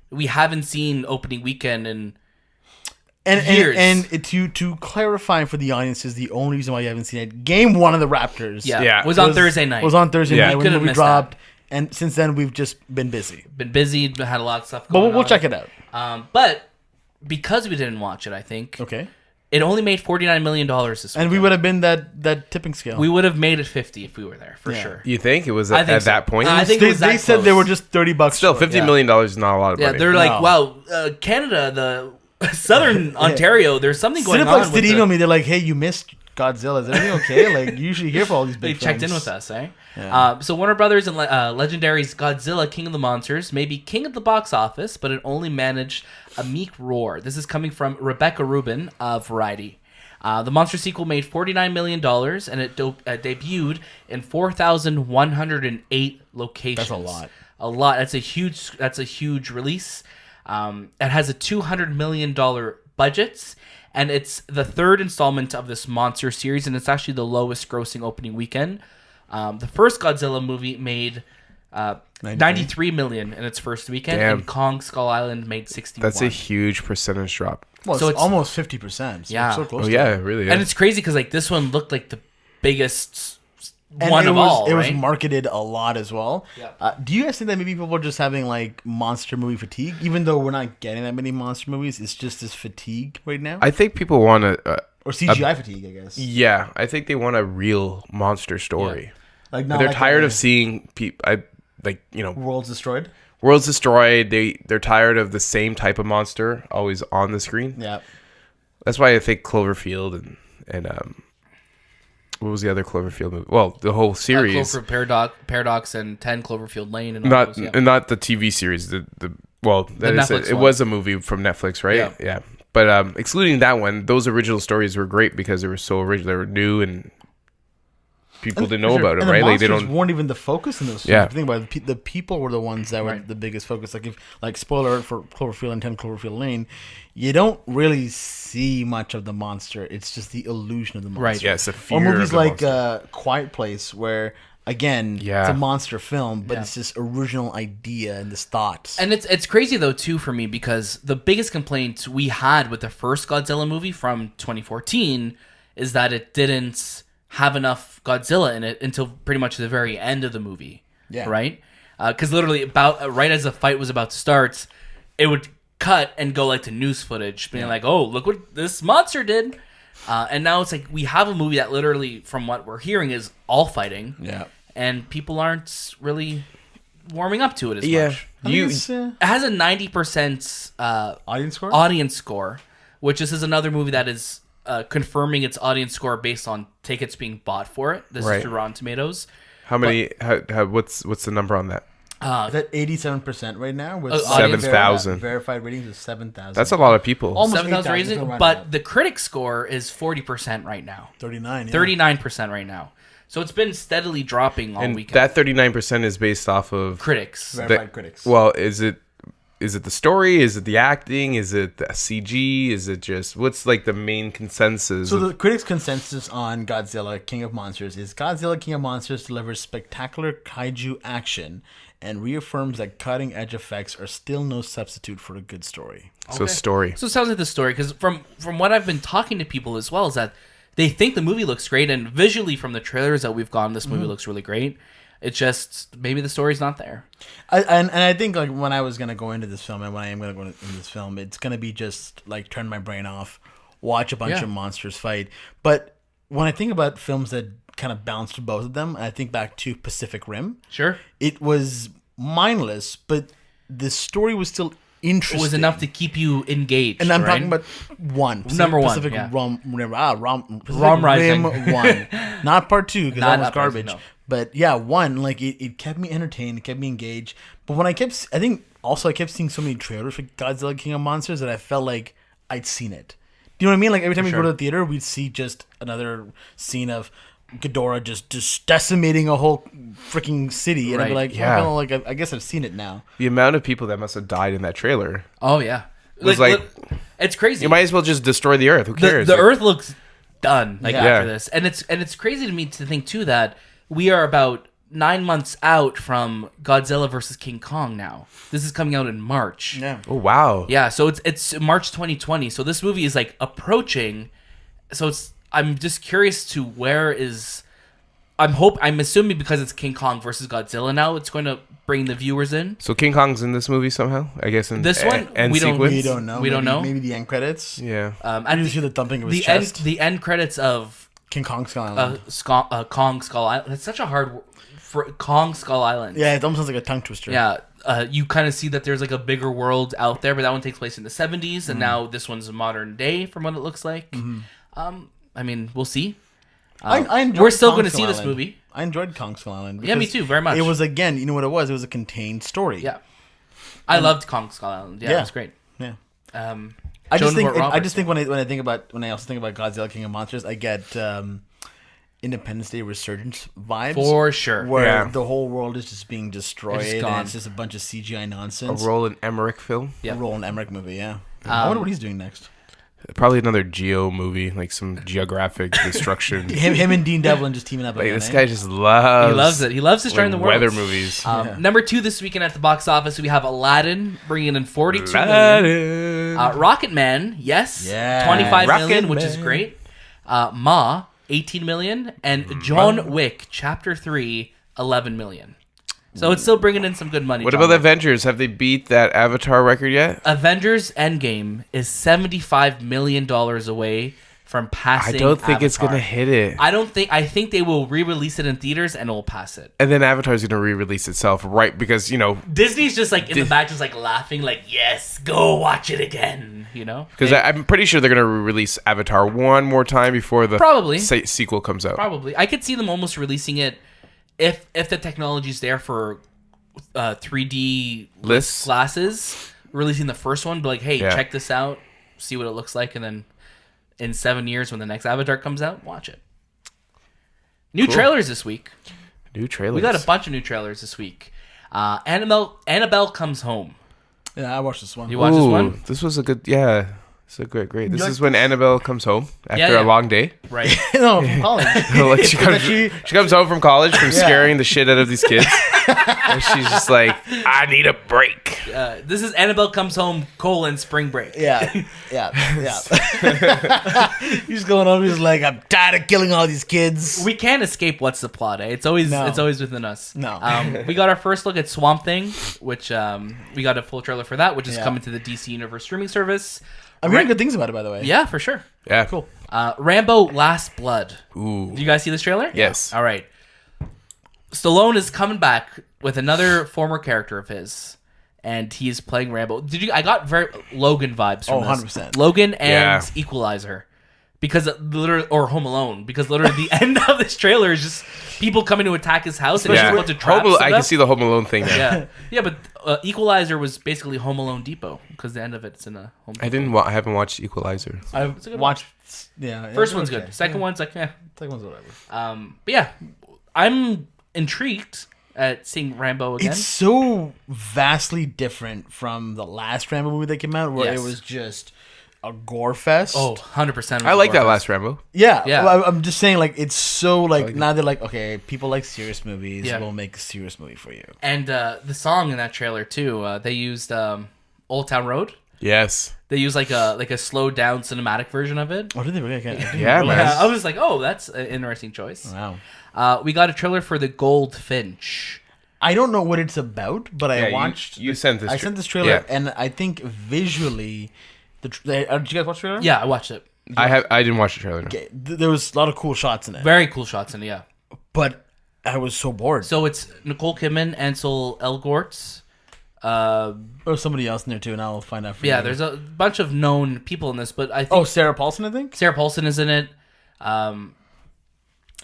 we haven't seen opening weekend in years. And to clarify for the audiences, the only reason why you haven't seen it, game one of the Raptors Yeah. was on Thursday night. was on Thursday Yeah. night You when couldn't we miss dropped. And since then, we've just been busy. Been busy, had a lot of stuff But going on. we'll check it out. But because we didn't watch it, I think, Okay. it only made $49 million this week. And we would have been that tipping scale. We would have made it 50 if we were there, for Yeah. sure. You think it was I at, think at so. that point? I think it they was that they said they close. were just $30 Still, short. $50 million is not a lot of Yeah, money. they're like, No. wow, Canada, the Southern Ontario, there's something going on. Cineplex with did the- email me. They're like, hey, you missed Godzilla. Is everything okay? Like, you usually hear for all these They big checked in films. with us, eh? Yeah. So Warner Brothers and Legendary's Godzilla King of the Monsters may be king of the box office, but it only managed a meek roar. This is coming from Rebecca Rubin of Variety. The Monster sequel made $49 million, and it debuted in 4,108 locations. That's a lot. A lot. That's a huge release. It has a $200 million budget, and it's the third installment of this monster series, and it's actually the lowest grossing opening weekend. The first Godzilla movie made 93 million in its first weekend, Damn. and Kong Skull Island made 61. That's a huge percentage drop. Well, So it's it's- almost 50%. So Yeah. it's so close Oh to yeah, it. it really is. And it's crazy because like this one looked like the biggest And one it of was, all, It was right? marketed a lot as well. Yeah. Do you guys think that maybe people are just having like monster movie fatigue? Even though we're not getting that many monster movies, it's just this fatigue right now? I think people want to. Or CGI fatigue, I guess. Yeah, I think they want a real monster story. Like not They're like tired a of seeing people. worlds destroyed. Worlds destroyed. They're tired of the same type of monster always on the screen. Yeah. That's why I think Cloverfield and what was the other Cloverfield movie? Well, the whole series. Cloverfield Paradox and 10 Cloverfield Lane and all those, yeah. Not the TV series. It Netflix one. was a movie from Netflix, right? Yeah. But excluding that one, those original stories were great because they were so original. They were new and people didn't know about them, and right? The Like they monsters don't. weren't even the focus in those films. Yeah. If you think about it, the people were the ones that were the biggest focus. Like spoiler alert for Cloverfield and 10 Cloverfield Lane, you don't really see much of the monster. It's just the illusion of the monster. Right. Yeah, it's a fear Or movies of the like monster. Quiet Place, where again, it's a monster film, but it's this original idea and this thought. And it's crazy though too for me because the biggest complaint we had with the first Godzilla movie from 2014 is that it didn't have enough Godzilla in it until pretty much the very end of the movie. Yeah. Right? Because literally right as the fight was about to start, it would cut and go like to news footage being like, oh, look what this monster did. And now it's like we have a movie that literally, from what we're hearing, is all fighting. Yeah. And people aren't really warming up to it as much. It It has a 90% audience score, which this is another movie that is confirming its audience score based on tickets being bought for it. This is through Rotten Tomatoes. How many? What's the number on that? Is that 87% right now? With 7,000 verified ratings of 7,000. That's a lot of people. Almost 7,000 8,000, ratings, but the critic score is 40% right now. 39. 39% right now. So it's been steadily dropping all and weekend. that 39% is based off of critics. Verified critics. Well, is it the story? Is it the acting? Is it the CG? Is it just what's like the main consensus? So the critics' consensus on Godzilla King of Monsters is Godzilla King of Monsters delivers spectacular kaiju action and reaffirms that cutting-edge effects are still no substitute for a good story. So story. So it sounds like the story, because from what I've been talking to people as well, is that they think the movie looks great, and visually from the trailers that we've gotten, this movie looks really great. It's just maybe the story's not there. And I think like when I was gonna go into this film, and when I am gonna go into this film, it's gonna be just like turn my brain off, watch a bunch of monsters fight. But when I think about films that kind of bounced both of them, I think back to Pacific Rim. Sure, it was mindless, but the story was still interesting. It was enough to keep you engaged. And I'm right? talking about Number one, Pacific yeah. Rim Rising. 1, not part 2 because that was garbage. No. But yeah, 1, like it kept me entertained, it kept me engaged. But when I kept seeing so many trailers for Godzilla King of Monsters that I felt like I'd seen it. Do you know what I mean? Like every time we go to the theater, we'd see just another scene of Ghidorah just decimating a whole freaking city, and I'd be like, I guess I've seen it now. The amount of people that must have died in that trailer. Oh yeah, was it's crazy. You might as well just destroy the Earth. Who cares? The Earth looks done after this, and it's crazy to me to think too that we are about 9 months out from Godzilla versus King Kong now. This is coming out in March. Yeah. Oh wow. Yeah, so it's March 2020. So this movie is like approaching. So I'm just curious to where is. I'm assuming because it's King Kong versus Godzilla now, it's going to bring the viewers in. So King Kong's in this movie somehow, I guess. In this one, we don't know. We don't know. Maybe the end credits. Yeah. I just hear the thumping of his the chest. The end credits of King Kong Skull Island. Kong Skull Island. It's such a hard word for Kong Skull Island. Yeah, it almost sounds like a tongue twister. Yeah. You kind of see that there's like a bigger world out there, but that one takes place in the 70s, and now this one's modern day from what it looks like. I mean, we'll see. I enjoyed we're still Kong going to Skull see this Island. movie. I enjoyed Kong Skull Island. Yeah, me too, very much. It was, again, you know what it was? It was a contained story. Yeah. I loved Kong Skull Island. Yeah, it was great. Yeah. I just think when I also think about Godzilla King of Monsters, I get Independence Day Resurgence vibes. For sure. Where the whole world is just being destroyed It's and gone. it's just a bunch of CGI nonsense. A Roland Emmerich film. Yeah. A Roland Emmerich movie, yeah. I wonder what he's doing next. Probably another Geo movie, like some geographic destruction. him and Dean Devlin just teaming up Like again. this guy just loves. He loves it. He loves destroying the world. Weather movies. Number 2 this weekend at the box office, we have Aladdin bringing in 42 million. ROCKETMAN, yes, Yeah. 25 million, which is Rocketman. great. Ma, 18 million, and John Wick Chapter 3, 11 million. So it's still bringing in some good money. What John about Wick. Avengers? Have they beat that Avatar record yet? Avengers Endgame is $75 million away from passing. I don't think it's Avatar. gonna hit it. I think they will re-release it in theaters and it will pass it. And then Avatar's gonna re-release itself, right? Because Disney's just like in the back, just like laughing, like, yes, go watch it again. Because I'm pretty sure they're gonna re-release Avatar one more time before the Probably. sequel comes out. Probably. I could see them almost releasing it if the technology's there for 3D Lists? glasses, releasing the first one, be like, hey, Yeah. check this out, see what it looks like, and then in 7 years when the next Avatar comes out, watch it. New trailers this week. New trailers. We got a bunch of new trailers this week. Annabelle Comes Home. Yeah, I watched this one. You watched this one? This was a good, yeah. It's a great. This is when Annabelle comes home after Yeah. a long day. Right. No, from college. Like she comes home from college from scaring the shit out of these kids, and she's just like, I need a break. This is Annabelle Comes Home, spring break. Yeah. He's going on. He's like, I'm tired of killing all these kids. We can't escape what's the plot, eh? It's always within us. No. We got our first look at Swamp Thing, which we got a full trailer for that, which is coming to the DC Universe streaming service. I'm hearing good things about it, by the way. Yeah, for sure. Yeah, cool. Rambo Last Blood. Ooh. Did you guys see this trailer? Yes. All right. Stallone is coming back with another former character of his, and he's playing Rambo. I got very Logan vibes from this. 100%. Logan and Yeah. Equalizer. Because literally, or Home Alone, because literally the end of this trailer is just people coming to attack his house and Yeah. just a bunch of traps. I set can up. see the Home Alone thing now. Yeah, but Equalizer was basically Home Alone Depot because the end of it's in a Home. Depot. I haven't watched Equalizer. I've good watched. Yeah. First one's good. Second one's like, Second one's whatever. But yeah, I'm intrigued at seeing Rambo again. It's so vastly different from the last Rambo movie that came out, where Yes. it was just a gore fest. 100%. I like that last Rambo. Yeah. Yeah. Well, I'm just saying, like, it's so, like, now they're like, okay, people like serious movies. Yeah. We'll make a serious movie for you. And the song in that trailer too. They used Old Town Road. Yes. They used like a slowed down cinematic version of it. Oh, did they really? I didn't Yeah, realize. man. Yeah, I was like, oh, that's an interesting choice. Wow. We got a trailer for the Goldfinch. I don't know what it's about, but I Yeah, watched. you sent this. I sent this trailer, and I think visually, did you guys watch the trailer? Yeah, I watched it. I didn't watch the trailer. No. Okay, there was a lot of cool shots in it, Very cool shots in it, yeah. but I was so bored. So it's Nicole Kidman, Ansel Elgort. There was somebody else in there too, and I'll find out for you. Yeah, there's a bunch of known people in this, but I think Oh, Sarah Paulson, I think. Sarah Paulson is in it.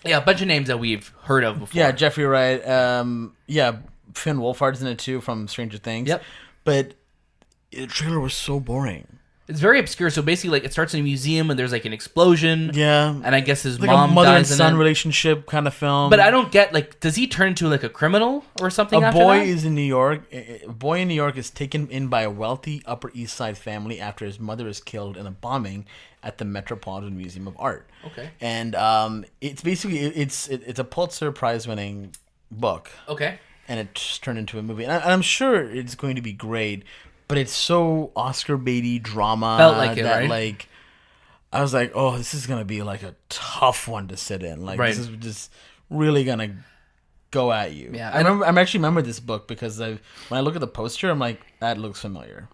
Yeah, a bunch of names that we've heard of before. Yeah, Jeffrey Wright. Yeah, Finn Wolfhard's in it too from Stranger Things. Yep. But the trailer was so boring. It's very obscure. So basically, like, it starts in a museum and there's like an explosion. Yeah. And I guess his Like mom a mother and dies in son it. relationship kind of film. But I don't get, like, does he turn into like a criminal or something? A after boy that? is in New York. A boy in New York is taken in by a wealthy Upper East Side family after his mother is killed in a bombing at the Metropolitan Museum of Art. Okay. And it's basically it's a Pulitzer Prize winning book, Okay. and it's turned into a movie. And I'm sure it's going to be great, but it's so Oscar baity drama. Felt like it, that, right? Like, I was like, oh, this is gonna be like a tough one to sit in. Like, Right. this is just really gonna go at you. Yeah, I actually remember this book because when I look at the poster, I'm like, that looks familiar.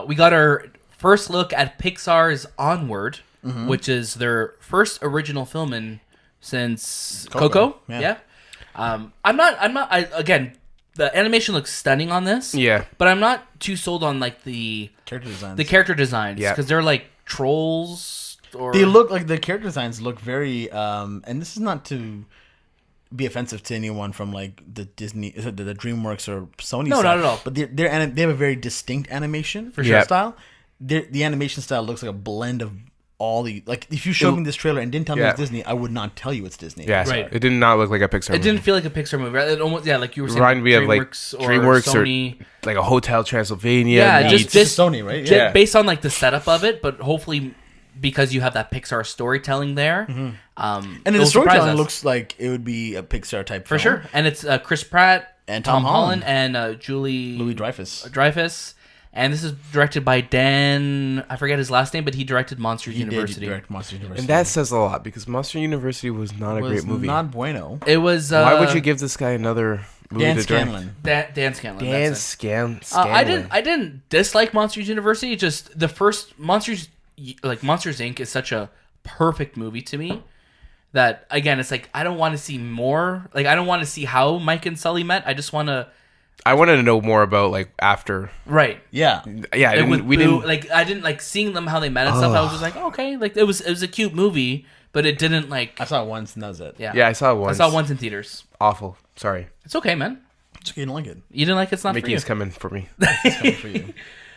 We got our first look at Pixar's Onward, Mm-hmm. which is their first original film since Coco, Coco. yeah. Again, the animation looks stunning on this. Yeah. But I'm not too sold on like the character designs. Yeah. Because they're like trolls or They look like the character designs look very, and this is not to be offensive to anyone from like the Disney, the DreamWorks or Sony. No, side, not at all. But they have a very distinct animation For sure. style. The animation style looks like a blend of all the like. If you showed me this trailer and didn't tell me Yeah. it's Disney, I would not tell you it's Disney. Yeah, Right. it did not look like a Pixar. It didn't feel like a Pixar movie. Right? It almost, yeah, like you were saying, Reminded me of like DreamWorks DreamWorks or Sony. like a Hotel Transylvania. Yeah, meets- just this Sony, right? ju- Yeah. based on like the setup of it, but hopefully because you have that Pixar storytelling there, And it'll the surprise storytelling us. looks like it would be a Pixar type for film. sure. And it's Chris Pratt And Tom Tom Holland, Holland. and Julie Louis Dreyfus. Dreyfus. And this is directed by Dan. I forget his last name, but he directed Monsters He University. did direct Monsters University. and that says a lot because Monster University was not a was great movie. not bueno. It was. Why would you give this guy another movie Dan to direct? Scanlon. Dan Scanlon? Dan that's it. Scanlon. I didn't dislike Monsters University. Just the first Monsters Inc. is such a perfect movie to me. That again, it's like I don't want to see more. Like I don't want to see how Mike and Sully met. I just want to. I wanted to know more about like after. Right. Yeah. Yeah. We didn't like. I didn't like seeing them how they met and stuff. I was just like, okay, like it was a cute movie, but it didn't like. I saw it once and that was it. Yeah. Yeah, I saw it once. I saw it once in theaters. Awful. Sorry. It's okay, man. Just you didn't like it. You didn't like It's Not Mickey's for you. coming for me. It's coming for you.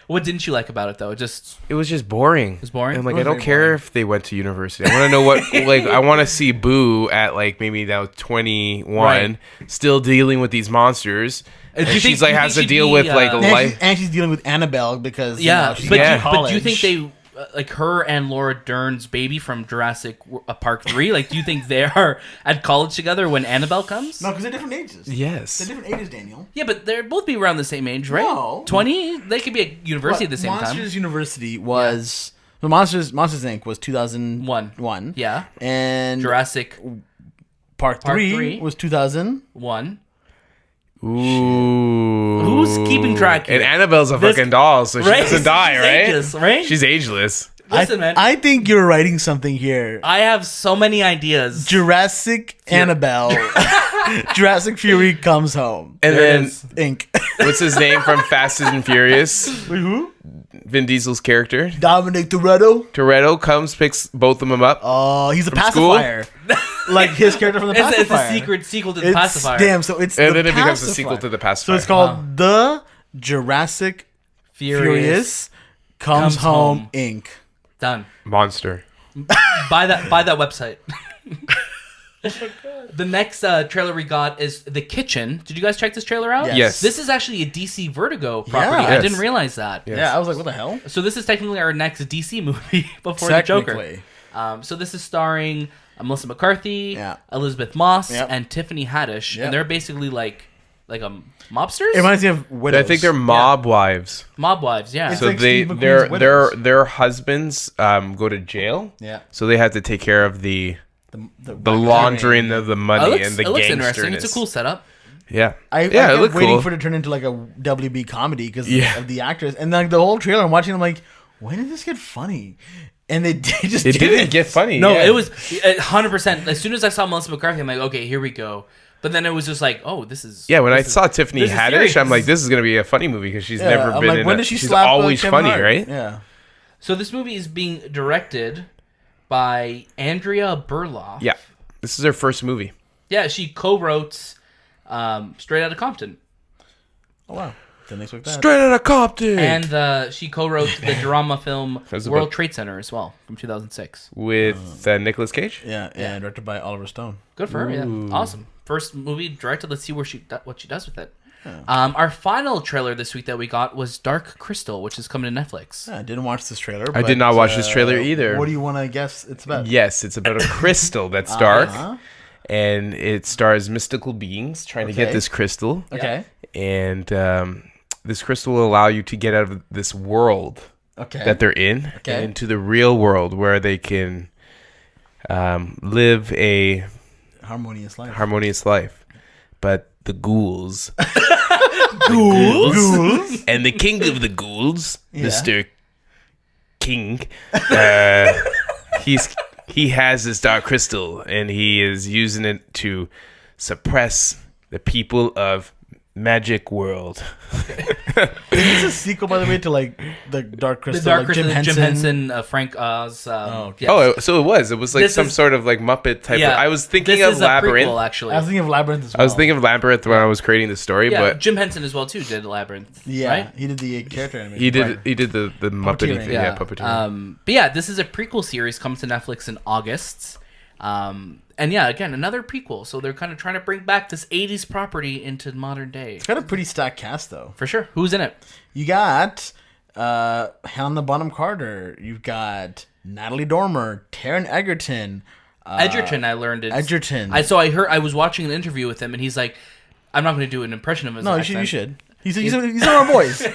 What didn't you like about it though? It was just boring. It's boring? I'm like, It was I don't very care boring. if they went to university. I want to know what, like, I want to see Boo at like maybe now 21, Right. still dealing with these monsters. And do you she's think- like do you has think to deal she'd with be, like uh, life. And she's dealing with Annabelle because Yeah, she's but, in but do you college. think they like her and Laura Dern's baby from Jurassic Park 3? Like, do you think they are at college together when Annabelle comes? No, because they're different ages. Yes. They're different ages, Daniel. Yeah, but they're both be around the same age, right? No. 20? They could be at university at the same Monsters time. University was the Monsters Inc. was 2001. One. Yeah. And Jurassic Part 3 3. was 2000. 1. Ooh. Who's keeping track here? And Annabelle's a This- fucking doll, so she Right? doesn't die, She's right? ageless, right? She's ageless. Listen, man. I think you're writing something here. I have so many ideas. Jurassic Annabelle. Jurassic Fury comes home. And There it then is. Inc. what's his name from Fast and Furious? Wait, who? Vin Diesel's character. Dominic Toretto. Toretto comes, picks both of them up. Oh, he's a school? pacifier. Like his character from the It's pacifier. a secret sequel to the It's, pacifier. damn, so it's And the then it becomes a pacifier. sequel to the So pacifier. it's called The Jurassic Furious Comes Home Inc. Done. Monster. Buy that website. The next trailer we got is The Kitchen. Did you guys check this trailer out? Yes. Yes. This is actually a DC Vertigo property. Yeah. I Yes. didn't realize that. Yes. Yeah, I was like, what the hell? So this is technically our next DC movie before the Joker. Technically. So this is starring Melissa McCarthy, Yeah. Elizabeth Moss, Yep. and Tiffany Haddish, Yep. and they're basically like mobsters, It reminds me of Widows. I think they're mob wives. mob wives. Yeah. It's So like Steve McQueen's their Widows. their husbands go to jail. Yeah. So they have to take care of the The laundering of the money and the it looks interesting. It's a gangsterness. cool setup. Yeah. I yeah, it kept looked waiting cool. for it to turn into like a WB comedy because Yeah. of the actress. And like the whole trailer, I'm watching, I'm like, when did this get funny? And they just It didn't get funny. No, yeah. it was 100%. As soon as I saw Melissa McCarthy, I'm like, okay, here we go. But then it was just like, oh, this is. Yeah, when I this is- saw Tiffany this is Haddish, serious. I'm like, this is gonna be a funny movie because she's Yeah, never I'm been like, in. when did she She's slap always Kevin funny, Hart? right? Yeah. So this movie is being directed by Andrea Burloff. Yeah. This is her first movie. Yeah, she co-wrote Straight Outta Compton. Oh wow. Didn't expect that. Straight out of Compton. And she co-wrote the drama film That's World about- Trade Center as well from 2006. with Nicolas Cage. Yeah, yeah, directed by Oliver Stone. Good for her. Yeah, awesome. First movie directed. Let's see what she does with it. Our final trailer this week that we got was Dark Crystal, which is coming to Netflix. Yeah, I didn't watch this trailer. I did not watch this trailer either. What do you want to guess it's about? Yes, it's about a crystal that's dark, Uh-huh. and it stars mystical beings trying to get Okay. this crystal. Okay. And this crystal will allow you to get out of this world Okay. that they're in Okay. and into the real world where they can live a Harmonious life. harmonious life. But the ghouls Ghouls. and the king of the ghouls, Yeah. Mr. King, he has this dark crystal and he is using it to suppress the people of Magic World. Is this a sequel, by the way, to like the Dark The Crystal? Dark like Crystal, Jim Jim Henson. Henson, Frank Oz. okay. yes. Oh, so it was like This some is- sort of like Muppet type. yeah. I was thinking This of is a Labyrinth. prequel, actually. I was thinking of Labyrinth as well. I was thinking of Labyrinth when I was creating the story, Yeah, but Jim Henson as well too did Labyrinth. Yeah, right? he did the character animation. he did the Muppety Puppeteering. thing. Yeah, puppeteering. But yeah, this is a prequel series comes to Netflix in August. And yeah, again, another prequel. So they're kind of trying to bring back this 80s property into modern day. It's got a pretty stacked cast, though. For sure. Who's in it? You got Helena Bonham Carter. You've got Natalie Dormer, Taron Egerton. Edgerton, I learned it. Edgerton. I was watching an interview with him, and he's like, I'm not going to do an impression of his No, accent. you should. He's one of our boys.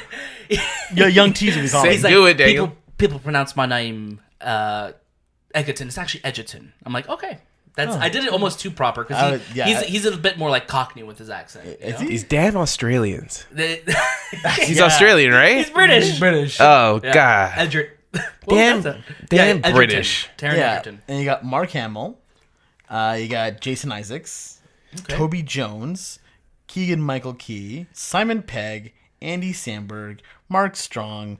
Young teaser, we call Say- him. He's like, Do it, Daniel. people pronounce my name Egerton. It's actually Edgerton. I'm like, okay. I did it almost too proper because he's a bit more like Cockney with his accent. You Is know? he? These damn Australians. The- He's Australian, right? He's British. He's British. Oh Yeah. God. Damn Edgerton. British. Taron Egerton. And you got Mark Hamill. You got Jason Isaacs. Okay. Toby Jones. Keegan-Michael Key. Simon Pegg. Andy Samberg. Mark Strong.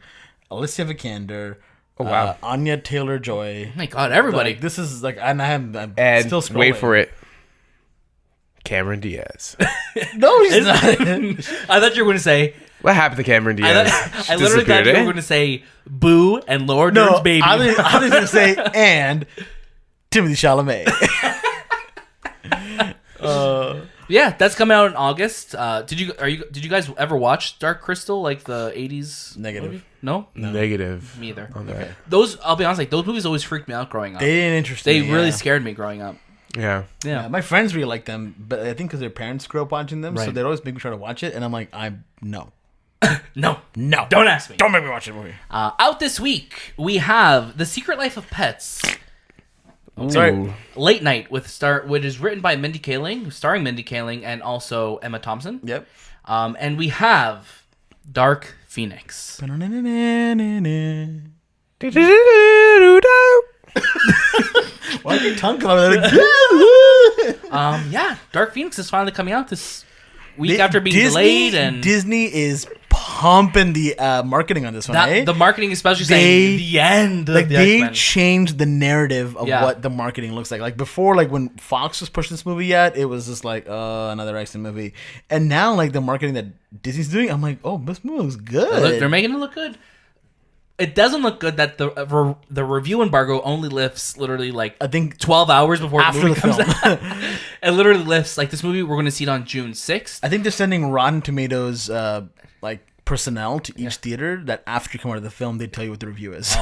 Alicia Vikander. Oh, wow. Anya Taylor-Joy. Oh my God, everybody. Like, this is like, I'm And still scrolling. wait for it. Cameron Diaz. No, he's not. I thought you were going to say. What happened to Cameron Diaz? I literally thought you were going to say Boo and Laura Dern's baby. I was going to say, and Timothy Chalamet. Yeah, that's coming out in August. Did you guys ever watch Dark Crystal, like the 80s? Negative. movie? No? Negative. Me either. Okay. Those, I'll be honest, like those movies always freaked me out growing up. They didn't interest They me. really scared me growing up. Yeah. Yeah. My friends really like them, but I think because their parents grew up watching them, so Right. they'd always make me try to watch it, and I'm like, no. No. No. Don't ask me. Don't make me watch the movie. Out this week, we have The Secret Life of Pets. Sorry. Ooh. Late Night which is written by Mindy Kaling, starring Mindy Kaling and also Emma Thompson. Yep. And we have Dark Phoenix. Why did your tongue come out? Yeah, Dark Phoenix is finally coming out this week after being delayed, and Disney is pumping the marketing on this one. that, eh? the marketing, especially They- saying the end Like of the they X-Men. changed the narrative of Yeah. what the marketing looks like. Like before, like when Fox was pushing this movie out, it was just like, another X-Men movie. And now, like the marketing that Disney's doing, I'm like, oh, this movie looks good. They're making it look good. It doesn't look good that the review embargo only lifts literally like I think 12 hours before after the movie the comes film. out. It literally lifts like this movie. We're going to see it on June 6th. I think they're sending Rotten Tomatoes like personnel to each theater that after you come out of the film, they tell you what the review is.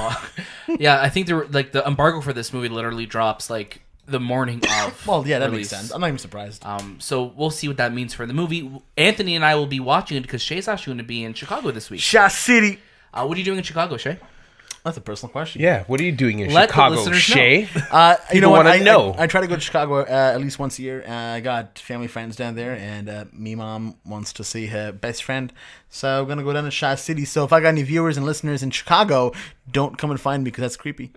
Yeah, I think the embargo for this movie literally drops like the morning of. Well, yeah, that release. makes sense. I'm not even surprised. So we'll see what that means for the movie. Anthony and I will be watching it because Shay's actually going to be in Chicago this week. Shot City. What are you doing in Chicago, Shay? That's a personal question. Yeah. What are you doing in Let the Chicago, listeners Shay? You People know what? wanna know. I try to go to Chicago at least once a year. I got family friends down there, and me mom wants to see her best friend, so I'm gonna go down to Shot City. So if I got any viewers and listeners in Chicago, don't come and find me because that's creepy.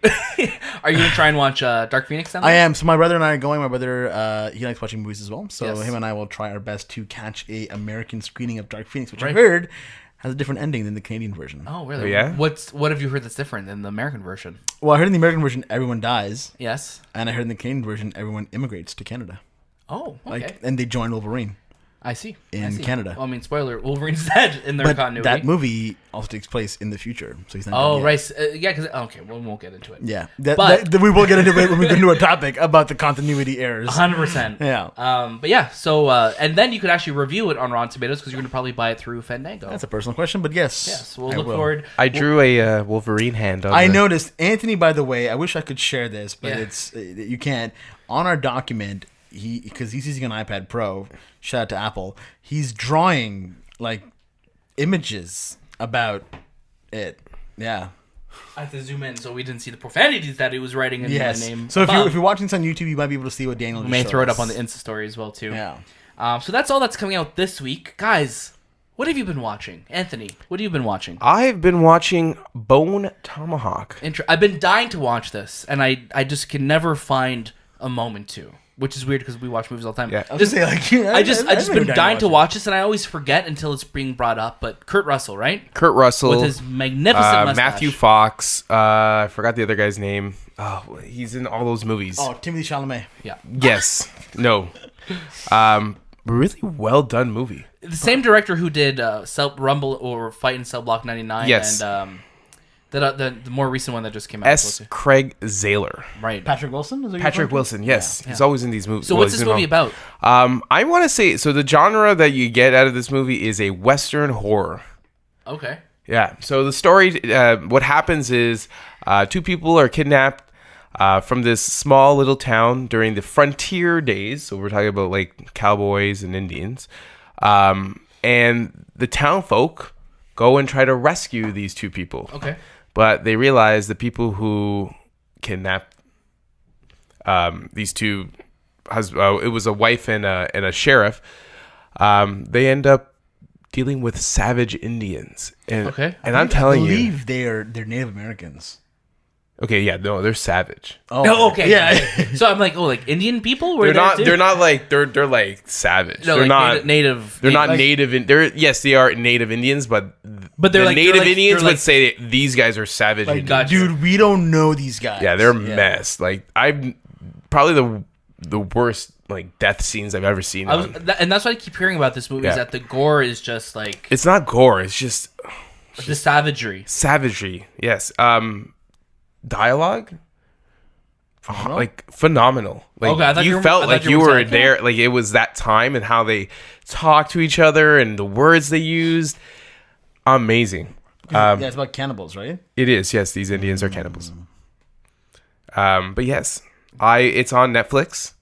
Are you going to try and watch Dark Phoenix down there? I am. So my brother and I are going. My brother, he likes watching movies as well. So Yes. him and I will try our best to catch a American screening of Dark Phoenix, which I Right. heard has a different ending than the Canadian version. Oh, really? Oh, yeah? What have you heard that's different than the American version? Well, I heard in the American version everyone dies, Yes. and I heard in the Canadian version everyone immigrates to Canada, Oh, okay. and they join Wolverine. I see. in I see. Canada. Well, I mean, spoiler: Wolverine's dead in their But continuity. that movie also takes place in the future, so he's not. Oh, dead yet. right. Yeah, because okay, well, we won't get into it. Yeah, But- we will get into it when we get into a topic about the continuity errors. 100%. Yeah. But yeah, so and then you could actually review it on Rotten Tomatoes because you're gonna probably buy it through Fandango. That's a personal question, but yes. Yes, we'll I look will. forward. I drew a Wolverine hand on I the- noticed Anthony. By the way, I wish I could share this, but Yeah. it's you can't. On our document, because he's using an iPad Pro. Shout out to Apple. He's drawing like images about it. Yeah. I have to zoom in so we didn't see the profanities that he was writing in Yes. the name. So above. if you're watching this on YouTube, you might be able to see what Daniel. we just may showed throw it up us. on the Insta story as well too. Yeah. So that's all that's coming out this week, guys. What have you been watching, Anthony? What have you been watching? I've been watching Bone Tomahawk. I've been dying to watch this, and I just can never find a moment to, which is weird because we watch movies all the time. Yeah. I was gonna say, like, I just been dying to watch watch this, and I always forget until it's being brought up. But Kurt Russell, right, Kurt Russell. with his magnificent mustache. Matthew Fox. I forgot the other guy's name. Oh, he's in all those movies. Oh, Timothy Chalamet. Yeah, Yes. No. Really well done movie. the same director who did Rumble or Fight in Cell Block 99. Yes. And the more recent one that just came out. S. Craig Zahler. Right. Patrick Wilson. Is that Patrick Wilson. Yes. Yeah. He's always in these movies. So what's this movie about? I want to say, so the genre that you get out of this movie is a Western horror. Okay. Yeah. So the story, what happens is two people are kidnapped from this small little town during the frontier days. So we're talking about like cowboys and Indians. And the town folk go and try to rescue these two people. Okay. But they realize the people who kidnapped these two, it was a wife and a sheriff. They end up dealing with savage Indians. And, Okay. And I'm telling I you. believe they're Native Americans. Okay, yeah, no, they're savage. Oh, okay. Yeah. So I'm like, oh, like Indian people? Were They're not. there too? They're not like they're like savage. No, they're like not native. They're not like, native. They're yes, they are native Indians, but But they're the like- native they're like- Indians they're would like- say that these guys are savage. Like, Indians. Gotcha. dude, we don't know these guys. Yeah, they're a mess. Like I'm probably the worst like death scenes I've ever seen. And that's what I keep hearing about this movie is Yeah. that the gore is just like It's not gore. It's just the savagery. savagery. Yes. Dialogue. Phenomenal? Like phenomenal. Like Okay, I thought you you were- I felt thought like you you were were saying- there. Like it was that time and how they talked to each other and the words they used. Amazing. Yeah, it's about cannibals, right? It is, yes. These Indians are cannibals. But yes, it's on Netflix.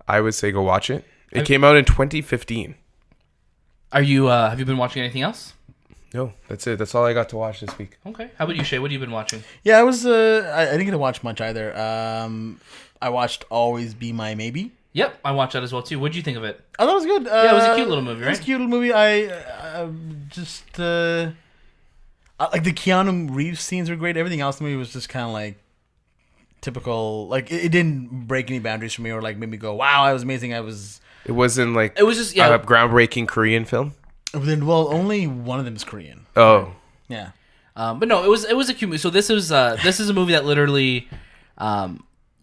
I would say go watch it. It came out in 2015. Are you? Have you been watching anything else? No, that's it. That's all I got to watch this week. Okay. How about you, Shay? What have you been watching? Yeah, I was. I didn't get to watch much either. I watched Always Be My Maybe. Yep, I watched that as well too. What did you think of it? Oh, that was good. Yeah, it was a cute little movie, It was a right? cute little movie. I just like the Keanu Reeves scenes were great. Everything else in the movie was just kind of like typical. Like it didn't break any boundaries for me or like made me go, "Wow, I was amazing." I was. It wasn't like It was just a groundbreaking Korean film. Then well, only one of them is Korean. Oh, Yeah. But no, it was a cute movie. So this is a movie that literally,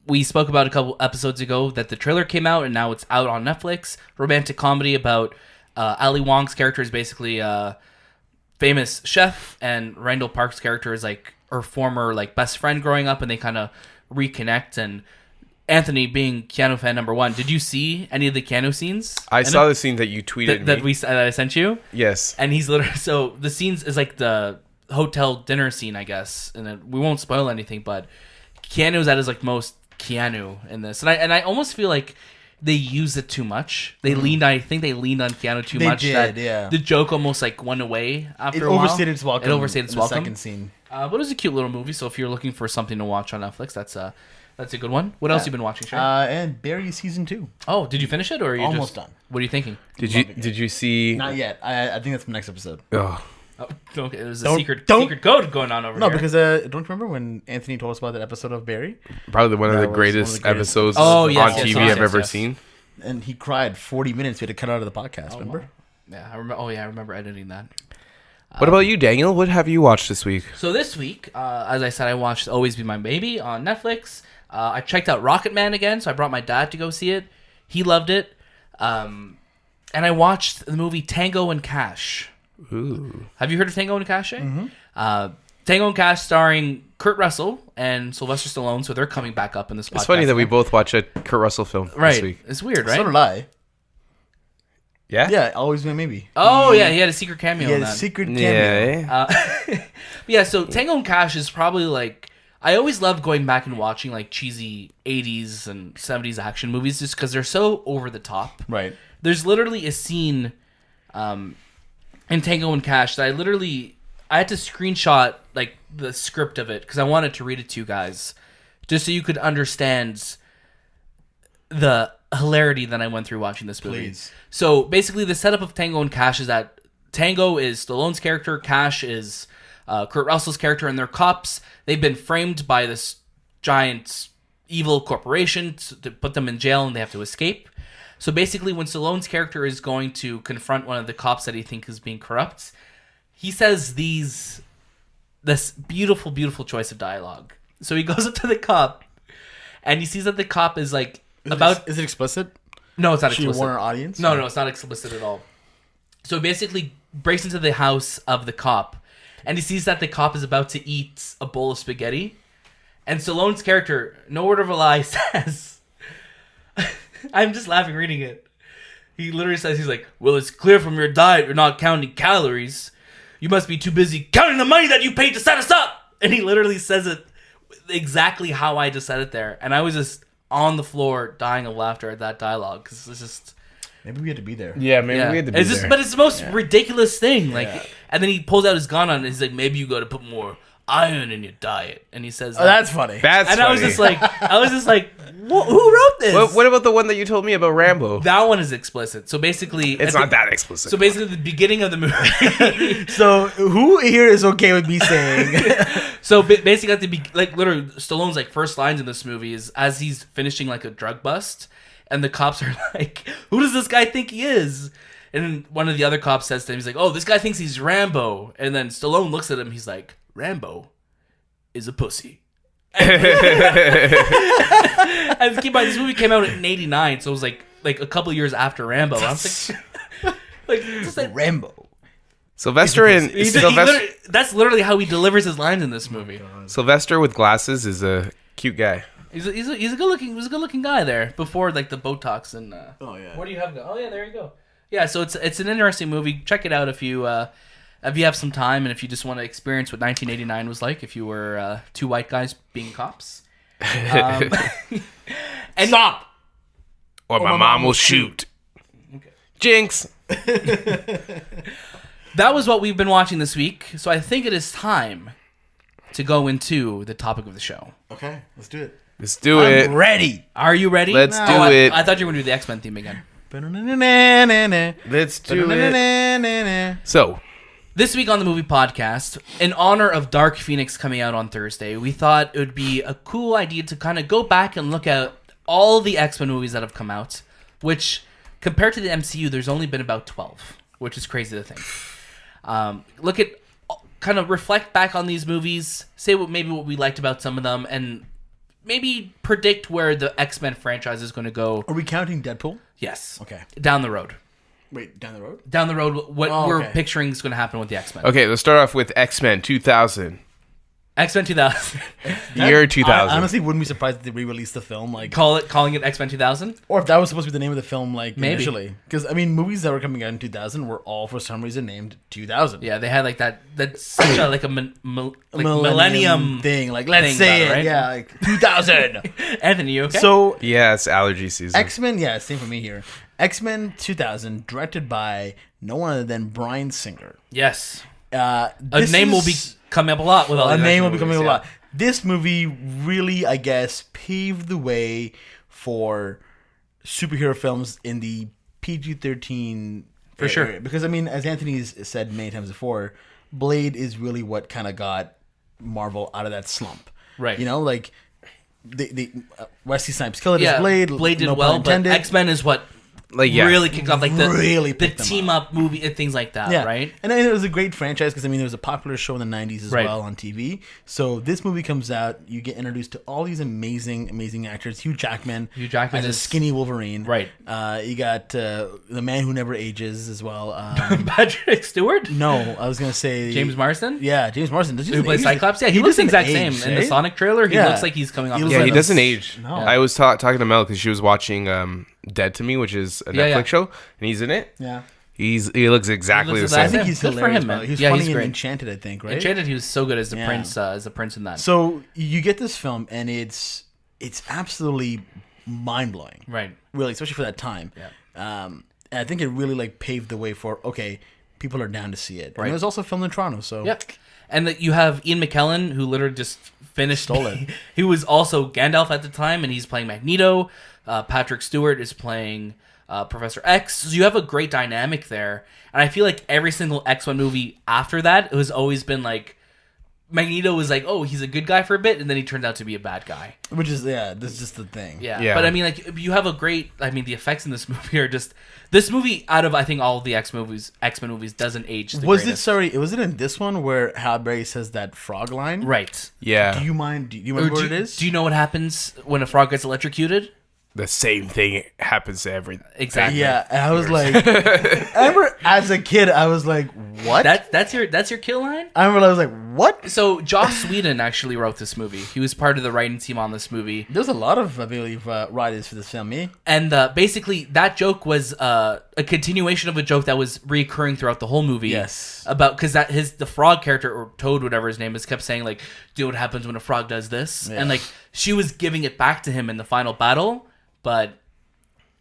we spoke about a couple episodes ago that the trailer came out and now it's out on Netflix. Romantic comedy about Ali Wong's character is basically a famous chef and Randall Park's character is like her former like best friend growing up and they kind of reconnect. And Anthony, being Keanu fan number one, did you see any of the Keanu scenes? I saw the scene that you tweeted that me. that I sent you. Yes. And he's literally so the scenes is like the hotel dinner scene, I guess, and then we won't spoil anything, but Keanu's at his like most Keanu in this, and I almost feel like they used it too much. They leaned, I think they leaned on Keanu too They much. did, that yeah. The joke almost like went away after It a while. overstayed its welcome. It overstayed its in the welcome. second scene. But it was a cute little movie. So if you're looking for something to watch on Netflix, that's a good one. What else you been watching, Shay? And Barry season 2. Oh, did you finish it or are you Almost just done. What are you thinking? Did you see? Not yet. I think that's the next episode. Oh, Oh, okay, there's a Don't- secret don't- code going on over No, here. because don't you remember when Anthony told us about that episode of Barry? probably one of That the was greatest one of the greatest episodes Oh, yes, on yes, TV yes, I've yes, ever yes. seen. And he cried 40 minutes. We had to cut out of the podcast, remember? Yeah, I remember. Oh yeah, I remember editing that. What about you, Daniel? What have you watched this week? So this week, as I said, I watched Always Be My Baby on Netflix. I checked out ROCKETMAN again, so I brought my dad to go see it. He loved it. And I watched the movie Tango and Cash. Ooh. Have you heard of Tango and Cash? Mm-hmm. Tango and Cash starring Kurt Russell and Sylvester Stallone, so they're coming back up in this podcast. It's funny that we both watched a Kurt Russell film this Right. week. It's weird, right? So did I. Yeah? Yeah, Always Be My Maybe. Oh, yeah, he had a secret cameo He in had a that. secret cameo. Yeah. Yeah, so Tango and Cash is probably like I always love going back and watching like cheesy 80s and 70s action movies just because they're so over the top. Right. There's literally a scene in Tango and Cash that I had to screenshot like the script of it because I wanted to read it to you guys just so you could understand the hilarity that I went through watching this movie. Please. So basically the setup of Tango and Cash is that Tango is Stallone's character, Cash is Kurt Russell's character, and they're cops. They've been framed by this giant evil corporation to put them in jail and they have to escape. So basically when Stallone's character is going to confront one of the cops that he thinks is being corrupt, he says this beautiful, beautiful choice of dialogue. So he goes up to the cop and he sees that the cop is like Is it explicit? No, it's not Should you explicit. warn our audience? No, it's not explicit at all. So he basically breaks into the house of the cop, and he sees that the cop is about to eat a bowl of spaghetti, and Stallone's character, no word of a lie, says, I'm just laughing reading it. He literally says, he's like, well, it's clear from your diet you're not counting calories. You must be too busy counting the money that you paid to set us up. And he literally says it exactly how I just said it there. And I was just on the floor dying of laughter at that dialogue because it's just... Maybe we had to be there. Yeah, maybe we had to be But it's the most ridiculous thing. Like, and then he pulls out his gun on it. And he's like, maybe you got to put more iron in your diet, and he says, Oh, that's funny. That's and funny. I was just like, who wrote this? What about the one that you told me about Rambo? That one is explicit. So basically, It's not that explicit. So basically, the beginning of the movie. So who here is okay with me saying? So basically, at the literally, Stallone's like first lines in this movie is as he's finishing like a drug bust, and the cops are like, "Who does this guy think he is?" And then one of the other cops says to him, he's like, "Oh, this guy thinks he's Rambo." And then Stallone looks at him, he's like, "Rambo is a pussy." And keep in mind, this movie came out in '89, so it was like a couple years after Rambo. I was like, just like Rambo. Sylvester and that's literally how he delivers his lines in this movie. Sylvester with glasses is a cute guy. He's a good looking guy there before like the Botox and. Oh yeah. What do you have? Oh yeah, there you go. Yeah, so it's an interesting movie. Check it out if you have some time and if you just want to experience what 1989 was like if you were two white guys being cops. And Stop. Or my mom will shoot. Okay. Jinx. That was what we've been watching this week. So I think it is time to go into the topic of the show. Okay, let's do it. Let's do it. I'm ready. Are you ready? Let's do it. I thought you were going to do the X-Men theme again. Let's do it. So, This week on the Movie Podcast, in honor of Dark Phoenix coming out on Thursday, we thought it would be a cool idea to kind of go back and look at all the X-Men movies that have come out, which, compared to the MCU, there's only been about 12, which is crazy to think. Look at, kind of reflect back on these movies, say what we liked about some of them, and maybe predict where the X-Men franchise is going to go. Are we counting Deadpool? Yes. Okay. Down the road. Wait, down the road? Down the road, what Oh, we're okay. picturing is going to happen with the X-Men. okay, let's start off with X-Men 2000. X-Men 2000. Year 2000. I honestly wouldn't be surprised if they re-released the film, like, Calling it X-Men 2000? or if that was supposed to be the name of the film, like, Maybe. initially. Because I mean, movies that were coming out in 2000 were all for some reason named 2000. Yeah, they had like that's such a like a millennium thing. Like, let's thing, say though, it, right? yeah, like 2000. Anthony, you okay? So Yeah, it's allergy season. X-Men, yeah, same for me here. X-Men 2000, directed by no one other than Bryan Singer. yes, a This name will be is- coming up a lot with all a these name will X-Men be coming movies, a lot. This movie really, I guess, paved the way for superhero films in the PG-13 For sure. area. Because I mean, as Anthony's said many times before, Blade is really what kind of got Marvel out of that slump. Right. You know, like the Wesley Snipes killed Yeah, his Blade. Blade did no pun well, but intended. X-Men is what Like, yeah. really kicked off like the Really picked them team up movie and things like that, Yeah, right? And it was a great franchise because I mean there was a popular show in the '90s as Right. well on TV. So this movie comes out, you get introduced to all these amazing actors. Hugh Jackman as a is- skinny Wolverine. Right. You got the man who never ages as well. Patrick Stewart, No, I was gonna say James Marsden, Yeah, James Marsden. Does he who plays age? Cyclops. Yeah, he looks the doesn't exact same age, in the eh? Sonic trailer. He Yeah. looks like he's coming off. He the looks Yeah, like he a- doesn't age. No. I was talking to Mel because she was watching Dead to Me, which is a Yeah, Netflix yeah. show, and he's in it. Yeah, He looks exactly He looks the I same. think Yeah, he's good for hilarious. him, man. Man. He's Yeah, funny he's in great. Enchanted, I think. Right. Enchanted, he was so good as the Yeah. prince in that. So you get this film, and it's absolutely mind blowing. Right. Really, especially for that time. Yeah. And I think it really like paved the way for people are down to see it. Right. And it was also filmed in Toronto, so Yep. And that you have Ian McKellen, who literally just finished. Stole it. He was also Gandalf at the time, and he's playing Magneto. Patrick Stewart is playing Professor X. So you have a great dynamic there. And I feel like every single X-Men movie after that, it has always been like, Magneto was like, oh, he's a good guy for a bit, and then he turned out to be a bad guy. which is this is just the thing. Yeah. Yeah. But I mean, like, you have a great, I mean, the effects in this movie are just, this movie, out of, I think, all of the X-Men movies, doesn't age the greatest. Was it in this one where Halle Berry says that frog line? Right. Yeah, Do you mind? Do you Or remember do, what it is? do you know what happens when a frog gets electrocuted? the same thing happens to everything. Exactly. Yeah, and I was like, I remember as a kid, I was like, what? That's your kill line? I remember I was like, what? So Joss Whedon actually wrote this movie. He was part of the writing team on this movie. There's a lot of, I believe, writers for this film. Me? And basically, that joke was a continuation of a joke that was reoccurring throughout the whole movie. Yes. About because the frog character or Toad, whatever his name is, kept saying like, "Do what happens when a frog does this," Yeah. and like she was giving it back to him in the final battle, but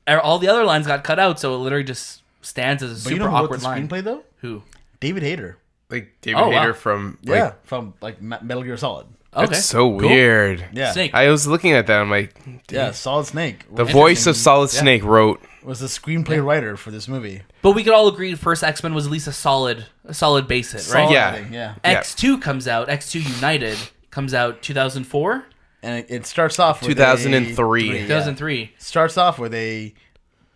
all the other lines got cut out, so it literally just stands as a But super you know who wrote awkward the line. screenplay though? Who? David Hayter. Like David Oh, wow. Hayter from like, from like Metal Gear Solid. Okay. That's so Cool. weird. Yeah, Snake. I was looking at that. I'm like, yeah, Solid Snake. the voice of Solid Snake wrote. was the screenplay writer for this movie. But we could all agree first X-Men was at least a solid base hit, right? Solid Yeah. writing, yeah. X2 comes out. X2 United comes out 2004, And it starts off with 2003. 2003. Starts off with a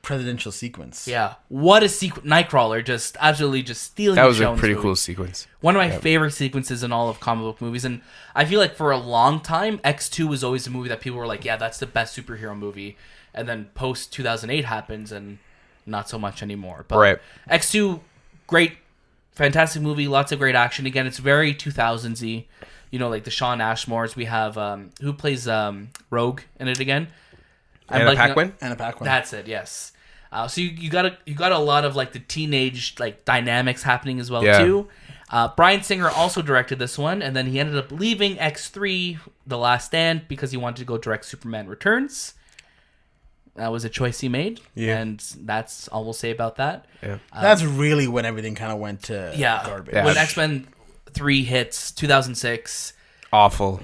presidential sequence. Yeah. What a sequence! Nightcrawler just absolutely just stealing. That the was show a in this pretty movie. cool sequence. One of my favorite sequences in all of comic book movies, and I feel like for a long time, X2 was always a movie that people were like, "Yeah, that's the best superhero movie," and then post 2008 happens, and not so much anymore. But Right. X2, great, fantastic movie, lots of great action. Again, it's very 2000s-y. You know, like the Sean Ashmores. We have who plays Rogue in it again. Anna blanking Paquin? Anna Paquin. That's it. Yes. So you got a lot of like the teenage like dynamics happening as well Yeah. too. Bryan Singer also directed this one, and then he ended up leaving X3, The Last Stand, because he wanted to go direct Superman Returns. That was a choice he made, and that's all we'll say about that. Yeah. That's really when everything kind of went to garbage. Yeah. When X-Men 3 hits 2006, Awful.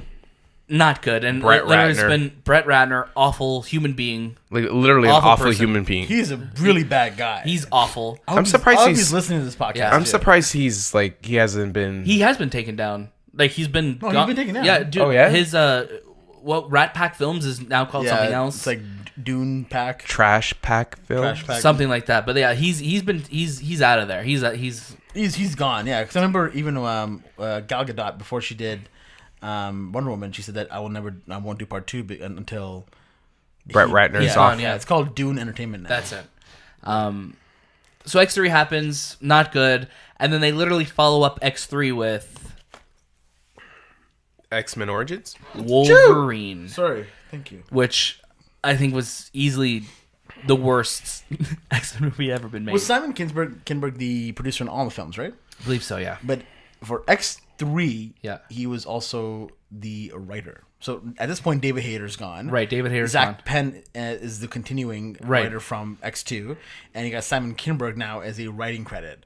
not good, and Brett literally it's Ratner. been Brett Ratner, awful human being. Like literally an Awful awful person. human being. He's a really bad guy. He's awful. I hope I'm surprised I hope he's- listening to this podcast. Yeah. I'm too. surprised he's like he hasn't been. He has been taken down. Like he's been. No, he's been taken down. Yeah, dude. Oh, yeah? His what Rat Pack Films is now called Yeah, something else. It's like Dune Pack. Trash pack film. Trash Pack. something like that. But yeah, he's out of there. He's He's gone. Yeah, because I remember even Gal Gadot before she did Wonder Woman, she said that I won't do part 2 until Brett Ratner's he's off. gone, Yeah, it's called Dune Entertainment now. that's it. So X3 happens, not good, and then they literally follow up X3 with X-Men Origins. Wolverine, Sorry, thank you. which I think was easily the worst X-Men movie ever been made. Was Simon Kinberg the producer on all the films, right? I believe so. Yeah. But for X3, Yeah. he was also the writer. So at this point, David Hayter's gone. Right, David Hayter's Zach gone. Penn is the continuing Right. writer from X2, and you got Simon Kinberg now as a writing credit.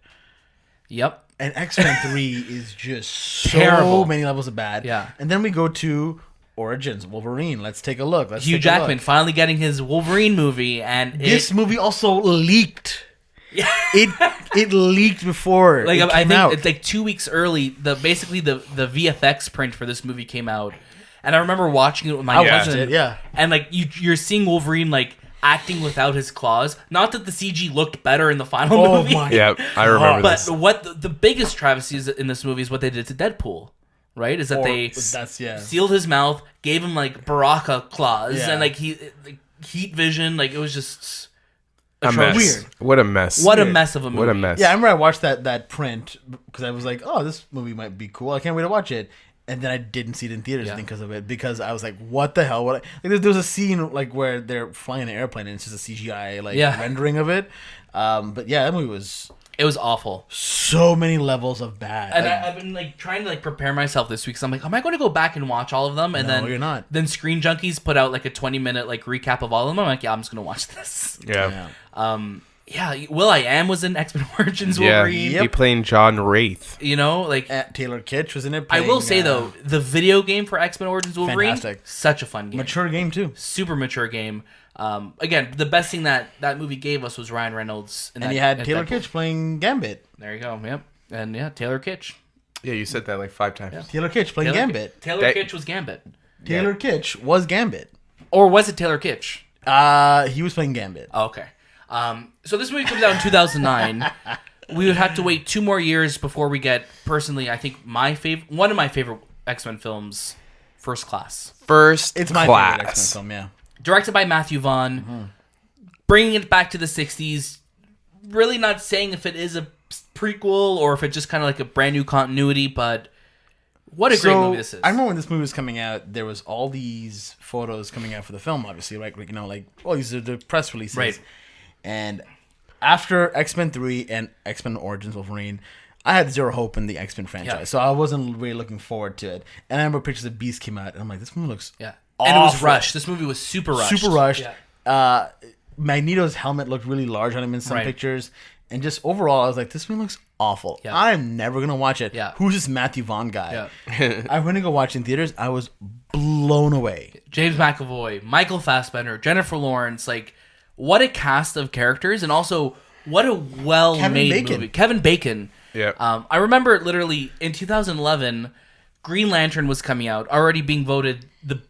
Yep. And X-Men 3 is just so Terrible. many levels of bad. Yeah. And then we go to Origins, Wolverine. Let's take a look. Hugh Jackman finally getting his Wolverine movie, and This movie also leaked. It leaked before like it I came think out. it's like 2 weeks early. The VFX print for this movie came out, and I remember watching it with my I cousin. watched it, yeah. And like you're seeing Wolverine like acting without his claws. Not that the CG looked better in the final Oh movie. my Yeah, I remember But this. what the biggest travesty is in this movie is what they did to Deadpool, right? Is that they sealed his mouth, gave him like Baraka claws, Yeah. and like heat vision. Like it was just A mess. Weird. What a mess. What a mess of a movie. What a mess. Yeah, I remember I watched that print because I was like, "Oh, this movie might be cool. I can't wait to watch it." And then I didn't see it in theaters Yeah. because of it, because I was like, "What the hell?" Like, there's a scene like where they're flying an airplane and it's just a CGI rendering of it. But yeah, that movie was It was awful. so many levels of bad. And Like, I've been like trying to like prepare myself this week. Cause I'm like, am I going to go back and watch all of them? And No, then you're not. Then Screen Junkies put out like a 20-minute like recap of all of them. I'm like, yeah, I'm just going to watch this. Yeah. yeah. Will.i.am was in X-Men Origins Yeah. Wolverine. He playing John Wraith. You know, like Taylor Kitsch was in it. I will say playing, though, the video game for X-Men Origins Wolverine, Fantastic. such a fun game, mature game too. super mature game. Again, the best thing that movie gave us was Ryan Reynolds, And you had Taylor Kitsch playing Gambit. There you go. Yep, and yeah, Taylor Kitsch. Yeah, you said that like 5 times. Taylor Kitsch playing Gambit. Taylor Kitsch was Gambit, Taylor Kitsch was Gambit. or was it Taylor Kitsch? He was playing Gambit. Oh, okay. So this movie comes out in 2009. We would have to wait 2 more years before we get, personally, I think one of my favorite X-Men films, First Class. First It's my class. favorite X-Men film, yeah. Directed by Matthew Vaughn. Bringing it back to the 60s. Really not saying if it is a prequel or if it's just kind of like a brand new continuity, but what a great movie this is. I remember when this movie was coming out, there was all these photos coming out for the film, obviously, right? Like, these are the press releases. Right. And after X-Men 3 and X-Men Origins Wolverine, I had zero hope in the X-Men franchise. Yeah. So I wasn't really looking forward to it. And I remember pictures of Beast came out, and I'm like, this movie looks And it was awful. rushed. This movie was super rushed. Super rushed. Yeah. Magneto's helmet looked really large on him in some Right. pictures. And just overall, I was like, this movie looks awful. Yeah. I'm never gonna watch it. Yeah. Who's this Matthew Vaughn guy? Yeah. I went to go watch in theaters. I was blown away. James McAvoy, Michael Fassbender, Jennifer Lawrence, like what a cast of characters, and also what a well-made movie. Kevin Bacon. Yeah. I remember literally in 2011, Green Lantern was coming out, already being voted the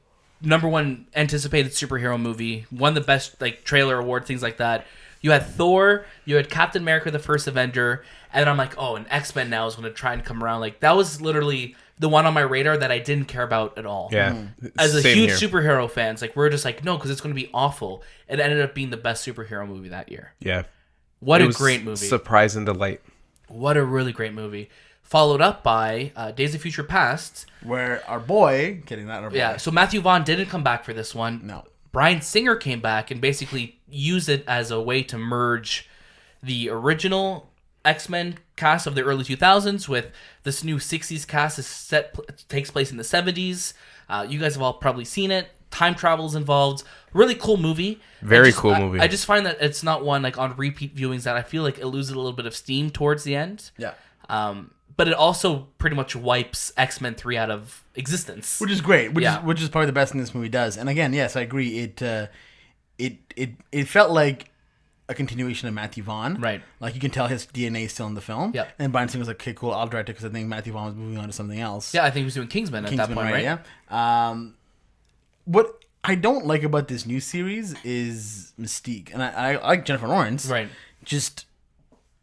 #1 anticipated superhero movie, won the best like trailer award, things like that. You had Thor, you had Captain America: The First Avenger, and I'm like, oh, and X-Men now is going to try and come around. Like that was literally the one on my radar that I didn't care about at all. Yeah. As a Same huge here. superhero fans, like we're just like, no, because it's going to be awful. It ended up being the best superhero movie that year. Yeah. What It a was great movie. Surprise and delight. What a really great movie. Followed up by Days of Future Past. Where our boy, getting that, our boy. Yeah, so Matthew Vaughn didn't come back for this one. No. Bryan Singer came back and basically used it as a way to merge the original X-Men cast of the early 2000s with this new 60s cast. Takes place in the 70s. You guys have all probably seen it. Time travel is involved. Really cool movie. Very cool movie. I just find that it's not one like on repeat viewings that I feel like it loses a little bit of steam towards the end. Yeah. But it also pretty much wipes X-Men 3 out of existence. Which is great. Yeah. Which is probably the best thing this movie does. And again, yes, I agree. It felt like a continuation of Matthew Vaughn. Right. Like you can tell his DNA is still in the film. Yep. And Bryan Singer was like, okay, cool, I'll direct it because I think Matthew Vaughn was moving on to something else. Yeah, I think he was doing Kingsman at that point, right? Yeah. What I don't like about this new series is Mystique. And I like Jennifer Lawrence. Right. Just,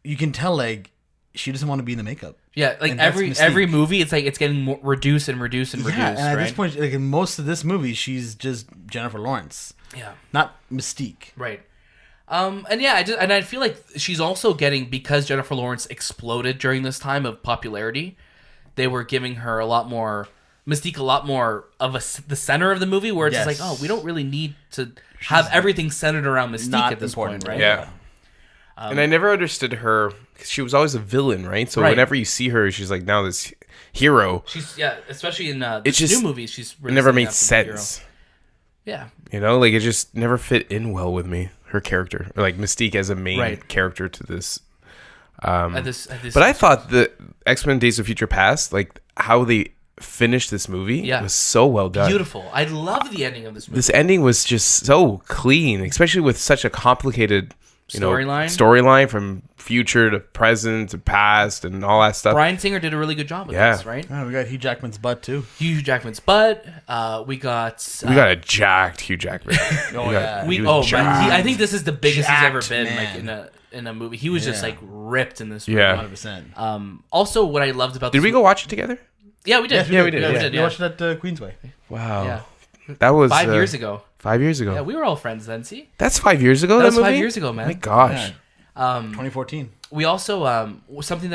you can tell, like, she doesn't want to be in the makeup. Yeah, like And that's every Mystique. movie, it's like it's getting more reduced and reduced and Yeah, reduced, and at right? this point, like in most of this movie, she's just Jennifer Lawrence, Yeah, not Mystique. right. And yeah, I feel like she's also getting, because Jennifer Lawrence exploded during this time of popularity, they were giving her a lot more Mystique, a lot more of the center of the movie, where it's just like, oh, we don't really need to have everything centered around Mystique not at this important, point, right? Yeah. And I never understood her because she was always a villain, right? So Right. whenever you see her, she's like now this hero. She's especially in It's this just- new movies, she's It really never setting made up to be a hero. sense. Yeah, You know, like it just never fit in well with me. Her character, or like Mystique as a main Right. character to this. at this. But I thought the X-Men: Days of Future Past, like how they finished this movie, Yeah. was so well done. Beautiful. I love the ending of this movie. This ending was just so clean, especially with such a complicated storyline from future to present to past and all that stuff. Bryan Singer did a really good job with Yeah. this, right? Oh, we got Hugh Jackman's butt too. Hugh Jackman's butt. We got. We got a jacked Hugh Jackman. Oh yeah. We He was man, I think this is the biggest he's ever Jacked, been man. like in a movie. He was just Yeah. like ripped in this movie. Yeah. 100%. Also, what I loved about Did this we go watch it together? Yeah, we did. Yes, we did, Yeah, yeah. we did. You Yeah. watched it at Queensway. Wow. Yeah. That was 5 years ago. 5 years ago. Yeah, we were all friends then. See, That's 5 years ago. that was movie? 5 years ago, man. My gosh. Yeah. 2014. We also something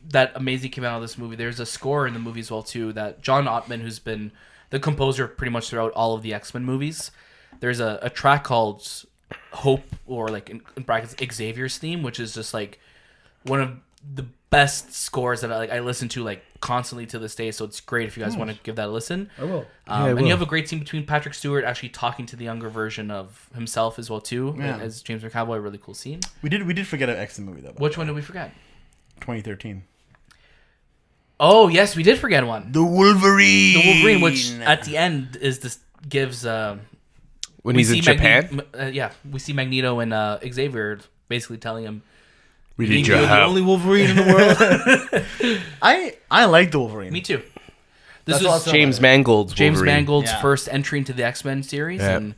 that amazing came out of this movie. There's a score in the movie as well too, that John Ottman, who's been the composer pretty much throughout all of the X-Men movies. There's a track called Hope, or like in brackets Xavier's theme, which is just like one of the best scores that I listen to like constantly to this day. So it's great if you guys want to give that a listen. I will. I And will. you have a great scene between Patrick Stewart actually talking to the younger version of himself as well too, Yeah. as James McAvoy. A really cool scene. We did forget an X movie though. Which one did we forget? 2013. Oh yes, we did forget one. The Wolverine. The Wolverine, which at the end is this gives When we he's see in Japan, we see Magneto and Xavier basically telling him, we "You're need your the help. only Wolverine in the world." I like the Wolverine. Me too. This That's was awesome. James Mangold's James Wolverine. Mangold's Yeah. first entry into the X-Men series, Yeah. and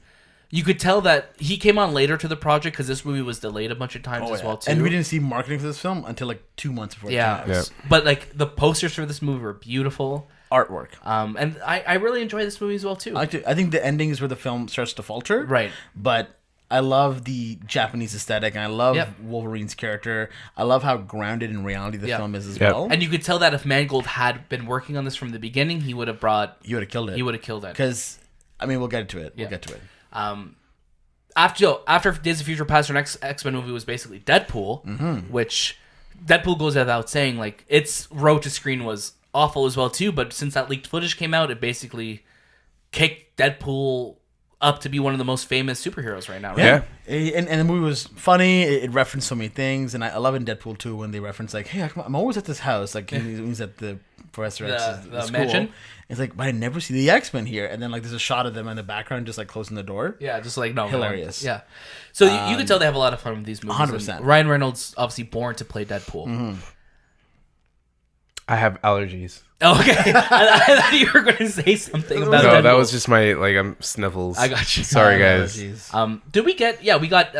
you could tell that he came on later to the project because this movie was delayed a bunch of times Oh, as yeah. well too. And we didn't see marketing for this film until like 2 months before it Yeah. came out. But like the posters for this movie were beautiful. Artwork. And I really enjoy this movie as well too. I think the ending is where the film starts to falter. Right. But I love the Japanese aesthetic, and I love Yep. Wolverine's character. I love how grounded in reality the Yep. film is as Yep. well. And you could tell that if Mangold had been working on this from the beginning, he would have You would have killed it. killed it. Because, I mean, we'll get to it. Yeah. We'll get to it. After Days of Future Past, our next X-Men movie was basically Deadpool, which Deadpool goes without saying, like, its road to screen was awful as well too, but since that leaked footage came out, it basically kicked Deadpool up to be one of the most famous superheroes right now, right? Yeah. And the movie was funny. It referenced so many things, and I love in Deadpool 2 when they reference like, "Hey, I'm always at this house." Like he's at the Professor X's The school. mansion? It's like, but I never see the X-Men here. And then like there's a shot of them in the background, just like closing the door. Yeah, just like no, Hilarious. Yeah, so you can tell they have a lot of fun with these movies. 100%. And Ryan Reynolds obviously born to play Deadpool. I have allergies. Okay, I thought you were going to say something about No, Deadpool. that was just my I'm sniffles. I got you. Sorry, guys. Jeez. Did we get? Yeah, we got.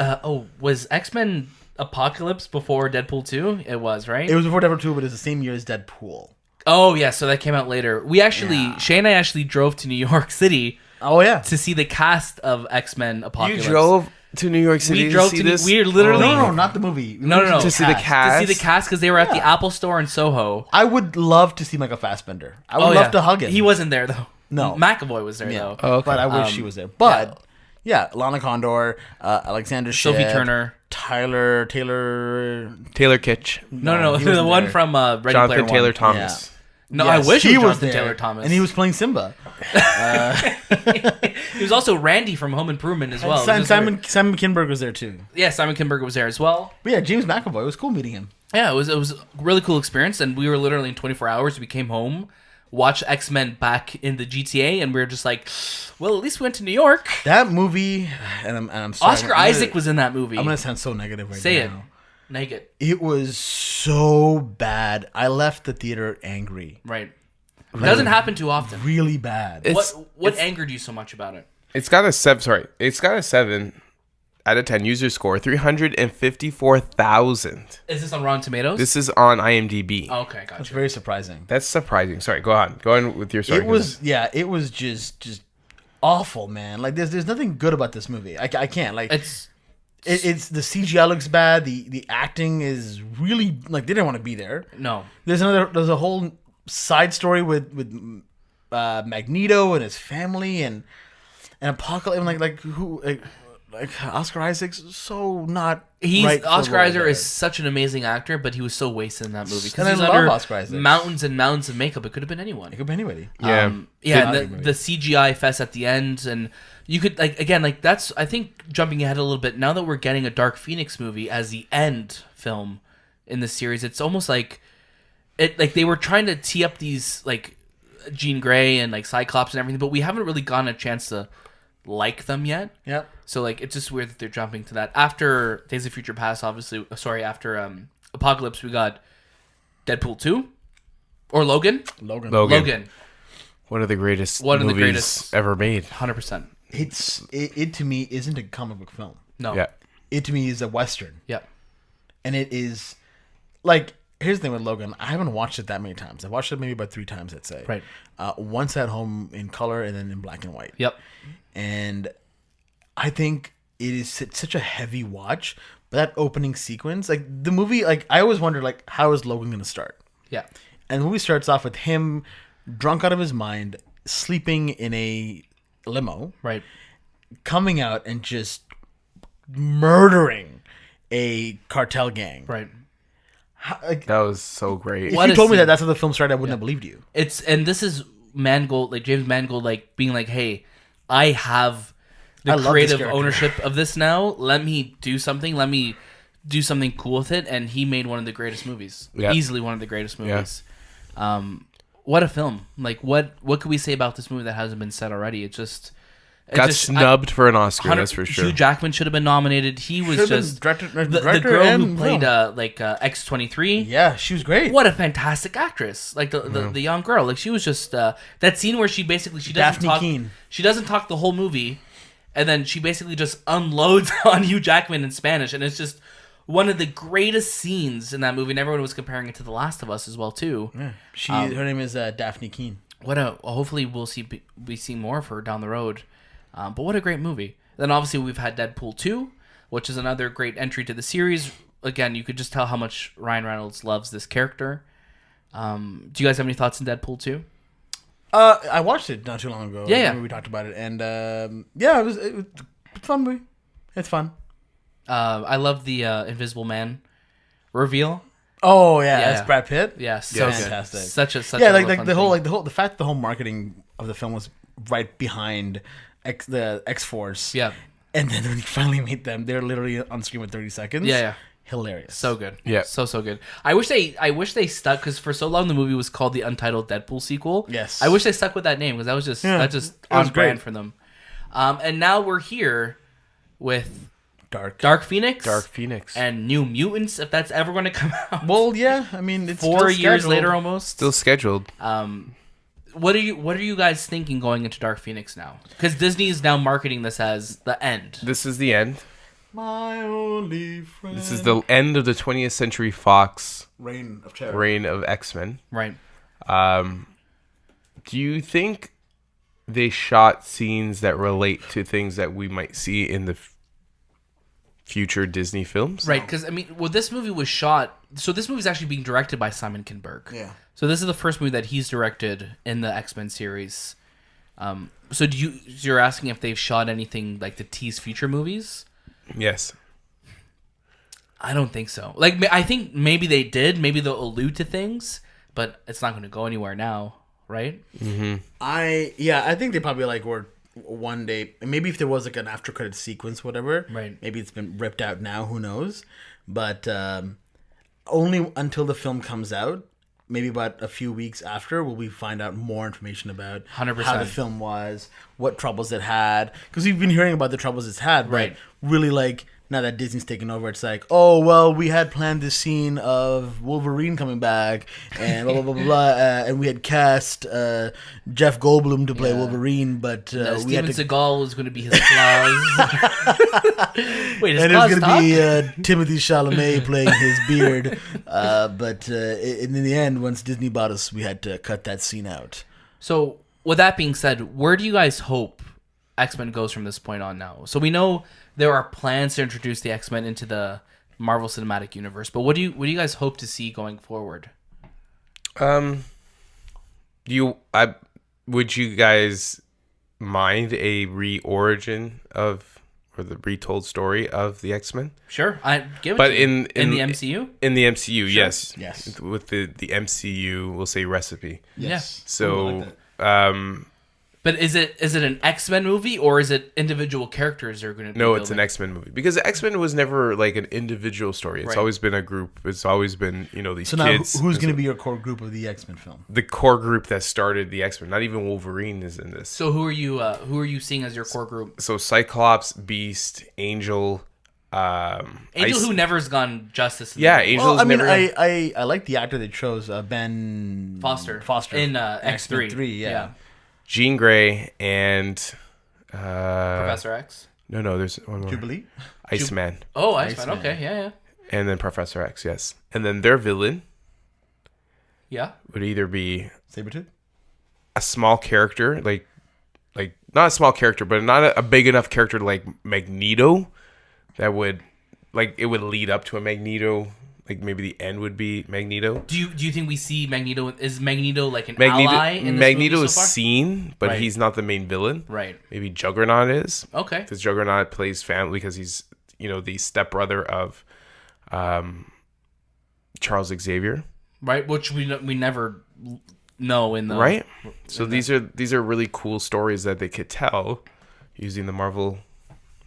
Was X-Men Apocalypse before Deadpool 2? It was, right? It was before Deadpool 2, but it's the same year as Deadpool. Oh yeah, so that came out later. We actually, Shay and I actually drove to New York City Oh yeah. to see the cast of X-Men Apocalypse. You drove to New York City We drove to see to. this? We literally No, not the movie. No. To see the to cast? see the cast because they were at the Apple Store in Soho. I would love to see Michael Fassbender. I would love to hug him. He wasn't there though. No. McAvoy was there Yeah. though. Oh, okay. But I wish he was there. But yeah, Lana Condor, Alexander Sophie Shedd, Turner. Taylor. Taylor Kitsch. No, he the wasn't one there. from Ready Player Jonathan One. Taylor Thomas. No, Yes, I wish he it was was Jonathan there, Taylor Thomas. and he was playing Simba. He was also Randy from Home Improvement as well. It was Simon just Simon Kinberg was there too. weird. Yeah, Simon Kinberg was there as well. But yeah, James McAvoy. It was cool meeting him. Yeah, it was a really cool experience, and we were literally in 24 hours. We came home, watched X-Men back in the GTA, and we were just like, well, at least we went to New York. That movie, and I'm sorry, Oscar Isaac was in that movie. I'm gonna sound so negative right Say it. now. Naked. It was so bad. I left the theater angry. Right. It doesn't happen too often. Really bad. What angered you so much about it? It's got a 7. Sorry, it's got a 7 out of 10 user score. 354,000. Is this on Rotten Tomatoes? This is on IMDb. Oh, okay, That's gotcha. very surprising. That's surprising. Sorry, go on. Go on with your story. It was just awful, man. Like there's nothing good about this movie. I can't like It's it's the CGI looks bad. The acting is really like they didn't want to be there. no. There's a whole side story with Magneto and his family and Apocalypse and like who like Oscar Isaac's so not. He's right for the Oscar role Isaac there. is such an amazing actor, but he was so wasted in that movie because And I he's love under Oscar Isaac. mountains and mountains of makeup. It could have been anyone. It could be anybody. Yeah. And Could the CGI fest at the end, and you could that's I think jumping ahead a little bit. Now that we're getting a Dark Phoenix movie as the end film in the series, it's almost like it like they were trying to tee up these like Jean Grey and like Cyclops and everything, but we haven't really gotten a chance to like them yet. Yep. So like it's just weird that they're jumping to that after Days of Future Past. Obviously, after Apocalypse, we got Deadpool 2 or Logan. Logan. One of the greatest One of the movies greatest. ever made. 100%. It to me isn't a comic book film. No. Yeah. It to me is a western, Yeah. and it is like here's the thing with Logan. I haven't watched it that many times. I've watched it maybe about 3 times. I'd say. Right. Once at home in color and then in black and white. Yep. And I think it is such a heavy watch. But that opening sequence, like the movie, like I always wonder, like how is Logan gonna start? Yeah. And the movie starts off with him drunk out of his mind, sleeping in a limo, Right. coming out and just murdering a cartel gang. Right. Like, That was so great. if What you a told me scene. that that's how the film started, I wouldn't have believed you. And this is Mangold, like James Mangold, like being like, hey, I have I the love this creative character. ownership of this now. Let me do something. Let me do something cool with it. And he made one of the greatest movies. Yeah. Easily one of the greatest movies. What a film. Like what could we say about this movie that hasn't been said already? It Got snubbed for an Oscar, that's for sure. Hugh Jackman should have been nominated. He was Should've been just director the girl who and played film. X-23. Yeah, she was great. What a fantastic actress! Like the young girl, like she was just that scene where she doesn't Daphne talk. Keane. She doesn't talk the whole movie, and then she basically just unloads on Hugh Jackman in Spanish, and it's just one of the greatest scenes in that movie. And everyone was comparing it to The Last of Us as well too. Yeah. Her name is Daphne Keane. Hopefully we'll see more of her down the road. But what a great movie. Then obviously we've had Deadpool 2, which is another great entry to the series. Again, you could just tell how much Ryan Reynolds loves this character. Do you guys have any thoughts on Deadpool 2? I watched it not too long ago. Yeah, yeah. We talked about it, and it was a fun movie. It's fun. I love the Invisible Man reveal. Oh yeah, Yeah. that's Brad Pitt. Yeah, so Fantastic. good. Such yeah, a like fun the whole thing. the fact the whole marketing of the film was right behind the X-Force. Yeah. And then when you finally meet them, they're literally on screen with 30 seconds. Yeah. Hilarious. So good. Yeah. So good. I wish they stuck, because for so long the movie was called the Untitled Deadpool sequel. Yes. I wish they stuck with that name, because that was just it on was brand great. for them. And now we're here with Dark Phoenix. Dark Phoenix. And New Mutants, if that's ever going to come out. Well, yeah. I mean, it's 4 still years scheduled. later almost. Still scheduled. What are you guys thinking going into Dark Phoenix now? Because Disney is now marketing this as the end. This is the end. My only friend. This is the end of the 20th Century Fox Reign of Terror. reign of X-Men. Right. Do you think they shot scenes that relate to things that we might see in the future Disney films? Right, because, I mean, this movie was shot... So this movie is actually being directed by Simon Kinberg. Yeah. So this is the first movie that he's directed in the X-Men series. So you're asking if they've shot anything like to tease future movies? Yes. I don't think so. Like, I think maybe they did. Maybe they'll allude to things, but it's not going to go anywhere now, right? Mm-hmm. I think they probably were one day. Maybe if there was an after credit sequence, whatever. Right. Maybe it's been ripped out now. Who knows? But only until the film comes out. Maybe about a few weeks after will we find out more information about 100%. how the film was, what troubles it had. Because we've been hearing about the troubles it's had, but Right. really now that Disney's taken over, it's like, oh, well, we had planned this scene of Wolverine coming back and blah, blah, blah, blah, blah. And we had cast Jeff Goldblum to play Wolverine, but we had Steven to... Seagal was going to be his claws. Wait, his And claws it's talk? going to be Timothée Chalamet playing his beard. But in the end, once Disney bought us, we had to cut that scene out. So, with that being said, where do you guys hope X-Men goes from this point on now? So we know there are plans to introduce the X-Men into the Marvel Cinematic Universe, but what do you guys hope to see going forward? Would you guys mind a re-origin of, or the retold story of the X-Men? Sure, I give it. But to you. in the MCU, in the MCU, yes, Yes. with the MCU, we'll say recipe. Yes. So, Ooh, I like that. But is it an X-Men movie, or is it individual characters that are going to? No, it's an X-Men movie, because X-Men was never like an individual story. It's Right. always been a group. It's always been these So now, kids. who's going to be your core group of the X-Men film? the core group that started the X-Men? Not even Wolverine is in this. So who are you seeing as your core group? So Cyclops, Beast, Angel. Angel, who never has gone justice. Yeah, Angel's Well, I mean, never. I like the actor they chose, Ben Foster in X-Men X3. 3, yeah. Jean Grey and Professor X. No, there's one more. Jubilee? Iceman, Oh, Iceman. Iceman. Okay, yeah. and then Professor X. Yes, and then their villain Yeah. would either be Sabretooth? a small character, like not a small character, but not a big enough character like Magneto, that would it would lead up to a Magneto. Like maybe the end would be Magneto. Do you think we see Magneto? Is Magneto like an ally in this Magneto movie is so far? seen, but Right. he's not the main villain. Right. Maybe Juggernaut is. Okay. Because Juggernaut plays family, because he's the stepbrother of Charles Xavier. Right. Which we never know in the Right. So these are really cool stories that they could tell using the Marvel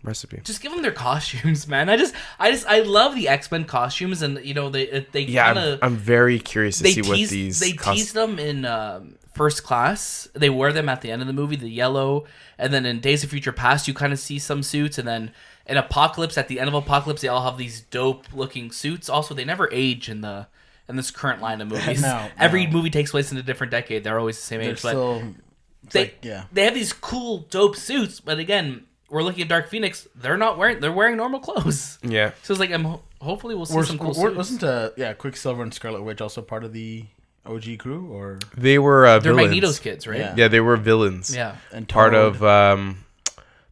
recipe. Just give them their costumes, man. I love the X-Men costumes, and they Yeah, kind of I'm very curious to see what these. They tease them in First Class. They wear them at the end of the movie, the yellow, and then in Days of Future Past, you kind of see some suits, and then in Apocalypse, at the end of Apocalypse, they all have these dope looking suits. Also, they never age in this current line of movies. Every movie takes place in a different decade. They're always the same They're age, but still... they have these cool dope suits. But again, we're looking at Dark Phoenix. They're wearing normal clothes. Yeah. So it's like hopefully we'll see some cool suits. Wasn't Quicksilver and Scarlet Witch also part of the OG crew, or They were They're villains. Magneto's kids, right? Yeah. Yeah, they were villains. Yeah. and Part Toad, of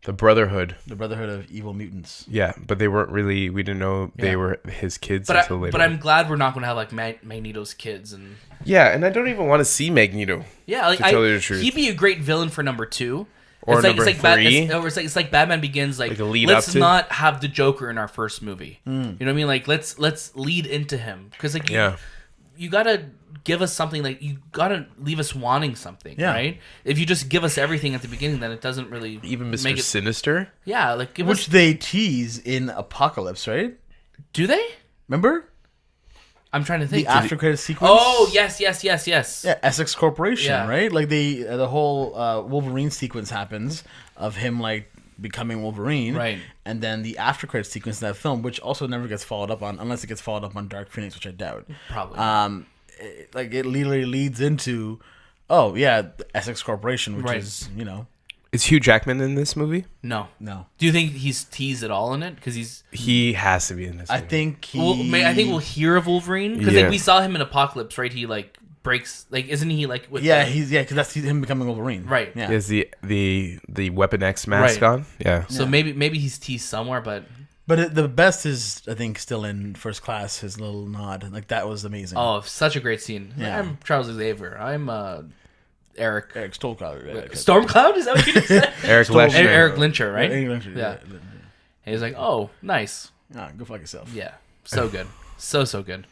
the Brotherhood. the Brotherhood of Evil Mutants? Yeah, but they weren't really. We didn't know they Yeah. were his kids But until later. but I'm glad we're not going to have like Magneto's kids and Yeah, and I don't even want to see Magneto. yeah, like To tell you the truth. he'd be a great villain for number 2. Or it's number like 3. it's like Batman Begins. Like Like a lead let's up to? not have the Joker in our first movie. You know what I mean? Like let's lead into him because like Yeah. you gotta give us something like you gotta leave us wanting something, Yeah. right? If you just give us everything at the beginning, then it doesn't really Even Mr. make it. Sinister. Yeah, like give Which us. they tease in Apocalypse, right? Do they? Remember I'm trying to the think. after credit sequence? Oh yes. Yeah, Essex Corporation, Yeah. right? Like the whole Wolverine sequence happens of him like becoming Wolverine, Right. And then the after credit sequence in that film, which also never gets followed up on, unless it gets followed up on Dark Phoenix, which I doubt. Probably. It literally leads into, oh yeah, the Essex Corporation, which Right. is Is Hugh Jackman in this movie? no. no. Do you think he's teased at all in it? Because he's. He has to be in this movie. I think I think we'll hear of Wolverine because Yeah. like we saw him in Apocalypse, right? He like breaks, like, isn't he like with yeah, the- because that's him becoming Wolverine, Right. Yeah, He has the Weapon X mask Right. on. Yeah. So maybe he's teased somewhere, but but the best is I think still in First Class. His little nod, like that was amazing. oh, such a great scene. Yeah. I'm Charles Xavier. I'm Eric Eric Stolkowski, right? Stormcloud. Is that what you just said? Eric Stole- Leshner. Eric Lyncher, right? Eric Lyncher, Yeah. And he's like, oh, nice. Go fuck yourself. Yeah, so good, so good.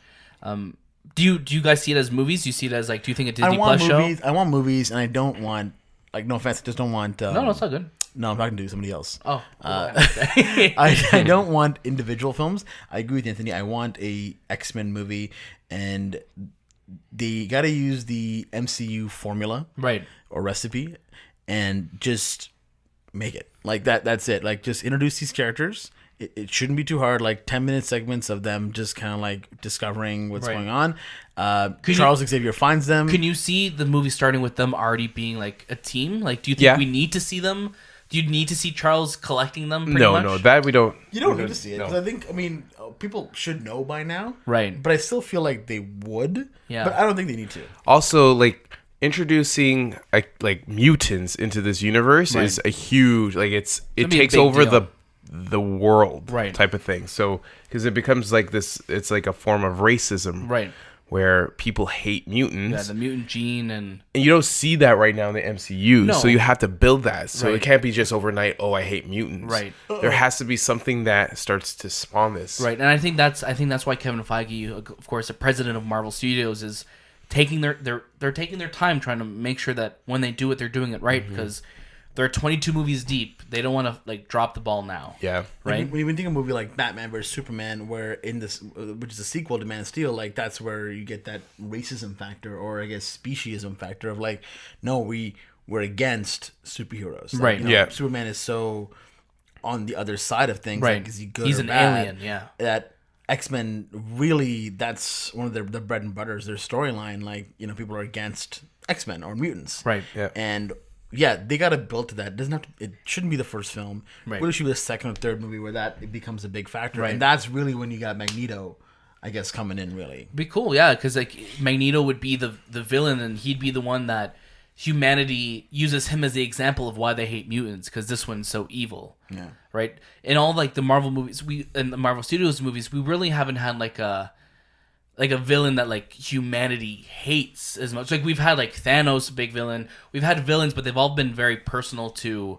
Do you guys see it as movies? Do you see it as like? Do you think a Disney I want Plus movies. show? I want movies, and I don't want no offense, I just don't want. No, it's not good. No, I'm talking to somebody else. Oh, I don't want individual films. I agree with Anthony. I want a X-Men movie, and they got to use the MCU formula right. or recipe, and just make it like that. That's it. Like just introduce these characters. It shouldn't be too hard. Like 10-minute segments of them just kind of like discovering what's Right. going on. Charles Xavier finds them. Can you see the movie starting with them already being like a team? Like, do you think Yeah. we need to see them? Do you need to see Charles collecting them? Pretty No, much? no, that we don't. You don't need to see it no. because I mean, people should know by now, Right. But I still feel like they would. Yeah. But I don't think they need to. Also, like introducing like mutants into this universe Right. is a huge like it be a takes big over deal. the world Right. type of thing. So because it becomes like this, it's like a form of racism, Right. Where people hate mutants. Yeah, the mutant gene and And you don't see that right now in the MCU, No. so you have to build that. So Right. it can't be just overnight. Oh, I hate mutants. Right. There has to be something that starts to spawn this. right. And I think that's why Kevin Feige, of course, the president of Marvel Studios, is taking they're taking their time trying to make sure that when they do it, they're doing it right because they're 22 movies deep. They don't want to like drop the ball now. Yeah. Right. When you think of a movie like Batman vs Superman, where in this, which is a sequel to Man of Steel, like that's where you get that racism factor, or I guess speciesism factor of like, no, we're against superheroes. Like, Right. Yeah. Superman is so on the other side of things. Right. Like, is he good? He's or an bad, alien. Yeah. That X-Men really, that's one of their bread and butters, their storyline. Like, people are against X-Men or mutants. Right. Yeah. And yeah, they got to build to that. It doesn't have to, it shouldn't be the first film. Right. Really should be the second or third movie where that it becomes a big factor. Right. And that's really when you got Magneto, I guess, coming in really. Be cool, yeah, because like Magneto would be the villain, and he'd be the one that humanity uses him as the example of why they hate mutants, because this one's so evil. Yeah. Right. In all like the Marvel movies, and the Marvel Studios movies, we really haven't had like a villain that like humanity hates as much. Like we've had like Thanos, a big villain. We've had villains, but they've all been very personal to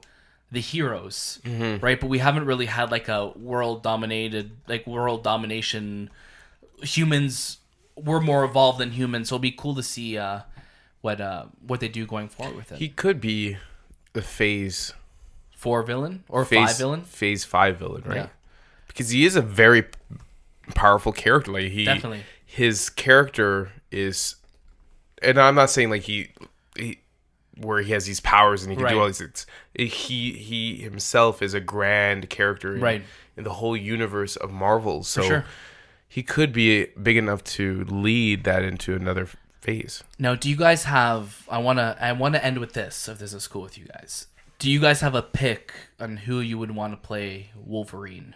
the heroes, right? But we haven't really had like a world domination. Humans were more evolved than humans, so it'll be cool to see what they do going forward with it. He could be the Phase 4 villain or phase, 5 villain, Phase 5 villain, right? Yeah. Because he is a very powerful character. Like Definitely. His character is, and I'm not saying like he where he has these powers and he can Right. do all these things. He himself is a grand character Right. in the whole universe of Marvel. So sure. he could be big enough to lead that into another phase. Now, do you guys have? I wanna end with this. If this is cool with you guys, do you guys have a pick on who you would want to play Wolverine?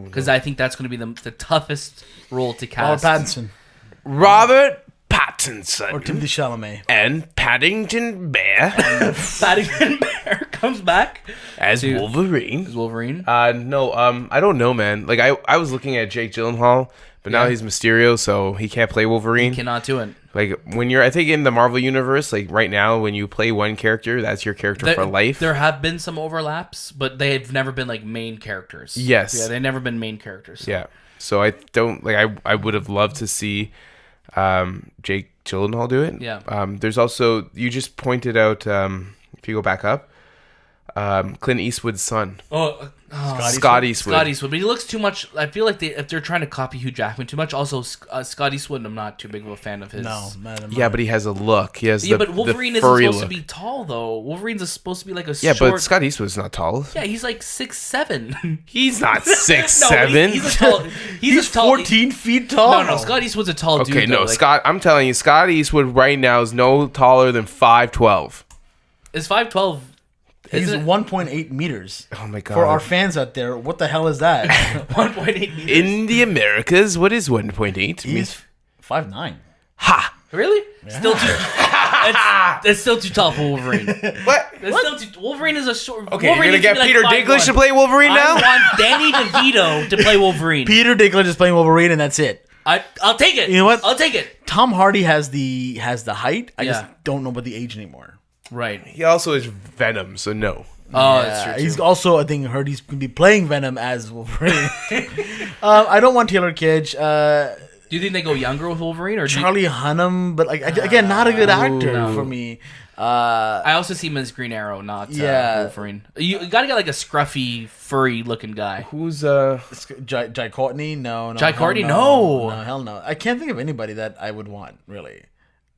Because I think that's going to be the toughest role to Robert cast. Pattinson Robert Pattinson or Timothy Chalamet. and Paddington Bear Paddington Bear comes back as Dude. Wolverine. as Wolverine. No, I don't know, man. Like I was looking at Jake Gyllenhaal, but now Yeah. he's Mysterio, so he can't play Wolverine. Cannot do it. Like when you're, I think in the Marvel universe, like right now, when you play one character, that's your character for life. There have been some overlaps, but they've never been like main characters. Yes. Yeah, they've never been main characters. Yeah. So I don't like. I would have loved to see Jake Gyllenhaal do it. Yeah. There's also, you just pointed out, if you go back up, Clint Eastwood's son. Scott Eastwood. Scott Eastwood, but he looks too much. I feel like if they're trying to copy Hugh Jackman too much. Also, Scott Eastwood, I'm not too big of a fan of his. No, man. Yeah, but he has a look. He has but Wolverine isn't supposed to be tall though. Wolverine's supposed to be like a yeah, short. but Scott Eastwood's not tall. Yeah, he's like 6'7". He's not 6'7". No, he's a tall. He's a tall, 14 feet tall. No, Scott Eastwood's a tall dude. Okay, no, though. Like, Scott. I'm telling you, Scott Eastwood right now is no taller than 5'12". is 5'12". He's Isn't it 1.8 meters. Oh my god! For our fans out there, what the hell is that? 1.8 meters? In the Americas, what is 1.8? He's 5'9". Ha! Really? Still too. That's still too tall for Wolverine. What? That's still too. Wolverine is a short. Okay, Wolverine you're gonna needs get to be Peter like Dinklage to 5'1". play Wolverine now? I want Danny DeVito to play Wolverine. Peter Dinklage is playing Wolverine, and that's it. I'll take it. You know what? I'll take it. Tom Hardy has the height. I just Yeah. don't know about the age anymore. Right. He also is Venom, so no. Oh, that's true. He's also, I think, heard he's going to be playing Venom as Wolverine. I don't want Taylor Kitsch. Do you think they go younger with Wolverine or Charlie Hunnam, but like again, not a good actor no. for me. I also see him as Green Arrow, not Wolverine. You gotta get like a scruffy, furry looking guy. Who's Jai Courtney? No. Jai hell Courtney? No, hell no. I can't think of anybody that I would want, really.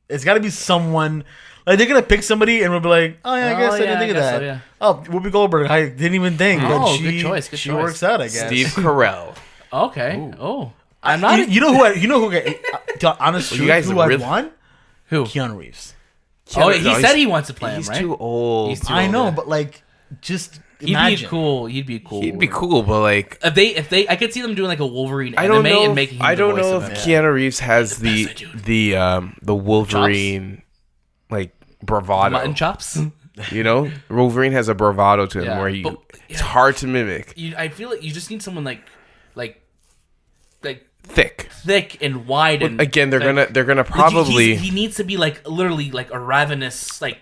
It's got to be someone. Like, they're going to pick somebody and we'll be like, oh, yeah, I guess I didn't think of that. So, yeah. Oh, Whoopi Goldberg. I didn't even think. Oh, but good choice. She works out, I guess. Steve Carell? Okay. Ooh. Oh, I'm not. You know who? Honestly, you guys who I really- want? Who? Keanu Reeves. Oh, he said he wants to play him, He's right? too old. He's too I old, know, yeah. but like, just He'd imagine. be cool. He'd be cool. He'd be cool, but like, If they, I could see them doing like a Wolverine I don't anime know. and making him I don't the voice know of if it. Keanu Reeves has the best Wolverine like bravado. Mutton chops. You know, Wolverine has a bravado to him Yeah, where he but- it's hard to mimic. I feel like you just need someone like Thick. thick and wide and Again, they're like, gonna probably he needs to be like literally like a ravenous like.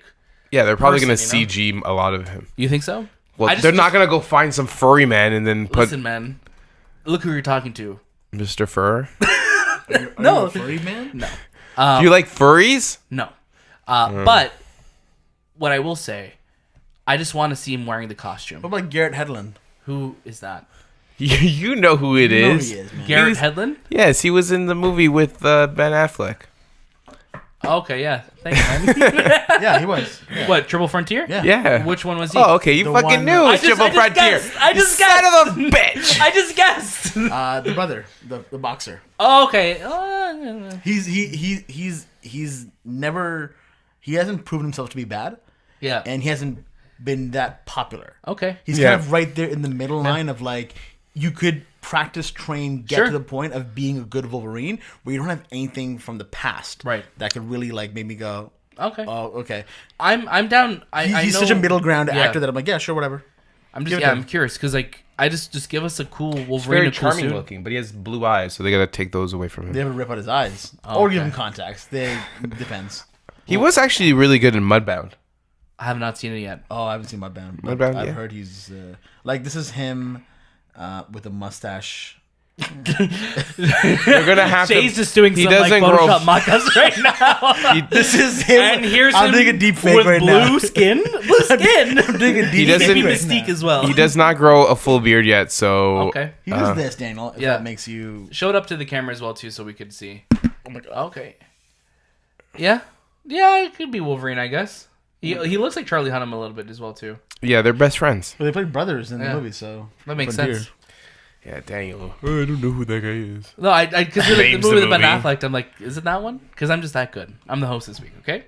yeah, they're probably gonna person, you CG a lot of him. You think so? Well, they're not gonna go find some furry man and then put Listen, man. Look who you're talking to. Mr. Fur. No, furry man. No. Do you like furries? No. But what I will say, I just want to see him wearing the costume. What about Garrett Hedlund? Who is that? You know who it You know is. who he is, man. Garrett Hedlund? Yes, he was in the movie with Ben Affleck. Okay, yeah. Thanks, man. Yeah, he was. Yeah. What, Triple Frontier? Yeah. Yeah. Which one was he? Oh, okay. You The fucking one- knew it I was just- Triple I just Frontier. guessed. I just You guessed. Son of a bitch. I just guessed. The brother, the boxer. Oh, okay. He's never. He hasn't proven himself to be bad, Yeah. and he hasn't been that popular. Okay. He's Yeah. kind of right there in the middle line of like, you could practice, train, get Sure. to the point of being a good Wolverine where you don't have anything from the past Right. that could really like make me go, Okay. oh, okay. I'm down. He's I such know- a middle ground yeah. actor that I'm like, yeah, sure, whatever. I'm give just it to I'm him. curious because like I just give us a cool Wolverine, Very a cool charming suit. looking, but he has blue eyes, so they gotta take those away from him. They have to rip out his eyes Oh, or give okay. him contacts. They depends. He was actually really good in Mudbound. I have not seen it yet. Oh, I haven't seen Mudbound. but Mudbound, I've yeah. heard he's like, this is him with a mustache. They're gonna have Shay's to. just doing he some like doesn't grow- Photoshop mock-ups right now. This is him. And here's I'm him doing a deep fake with right blue now. skin. Blue skin. I'm doing a deep doesn't- fake Maybe right Mystique now. as well. He does not grow a full beard yet, so Okay. He does this, Daniel. If yeah. that makes you. Show it up to the camera as well too, so we could see. Oh my god. Okay. Yeah. Yeah, it could be Wolverine, I guess. He looks like Charlie Hunnam a little bit as well too. yeah, they're best friends. Well, they played brothers in the Yeah. movie, so That makes Frontier. sense. Yeah, Daniel. I don't know who that guy is. No, I because the Names movie the with Ben movie. Affleck, I'm like, is it that one? Because I'm just that good. I'm the host this week. Okay.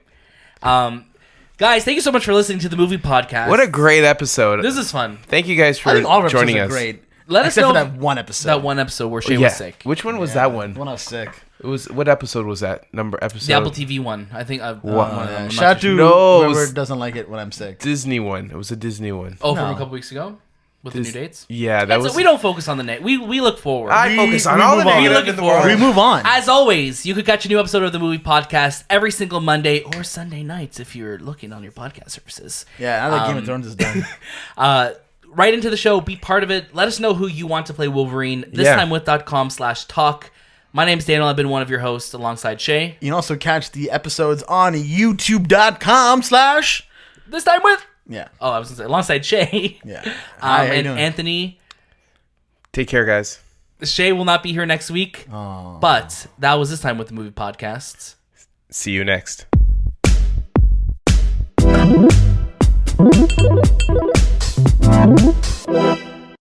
Guys, thank you so much for listening to the movie podcast. What a great episode! This is fun. Thank you guys for I think all of our joining episodes us. are great. Let us Except know for that one episode. that one episode where Shay Yeah. was sick. Which one was that one? When I was sick. It was what episode was that? Episode The Apple TV one. I think. One of them. I'm not Shout out too to sure. No, it whoever was- doesn't like it when I'm sick. Disney one. It was a Disney one. Oh, from No. a couple weeks ago with the new dates. Yeah, that That's was. it. We don't focus on the name. We look forward. I focus on we all the move on. negative We in the look world. We move on. As always, you could catch a new episode of the movie podcast every single Monday or Sunday nights if you're looking on your podcast services. Yeah, now that Game of Thrones is done. Right into the show, be part of it. Let us know who you want to play Wolverine. This Yeah. time with .com/talk. My name's Daniel. I've been one of your hosts alongside Shay. You can also catch the episodes on youtube.com/ This time with... Yeah. Oh, I was going to say alongside Shay. Yeah. Hi, how you and doing? Anthony. Take care, guys. Shay will not be here next week. Aww. But that was This Time with the Movie Podcasts. See you next. Thank you.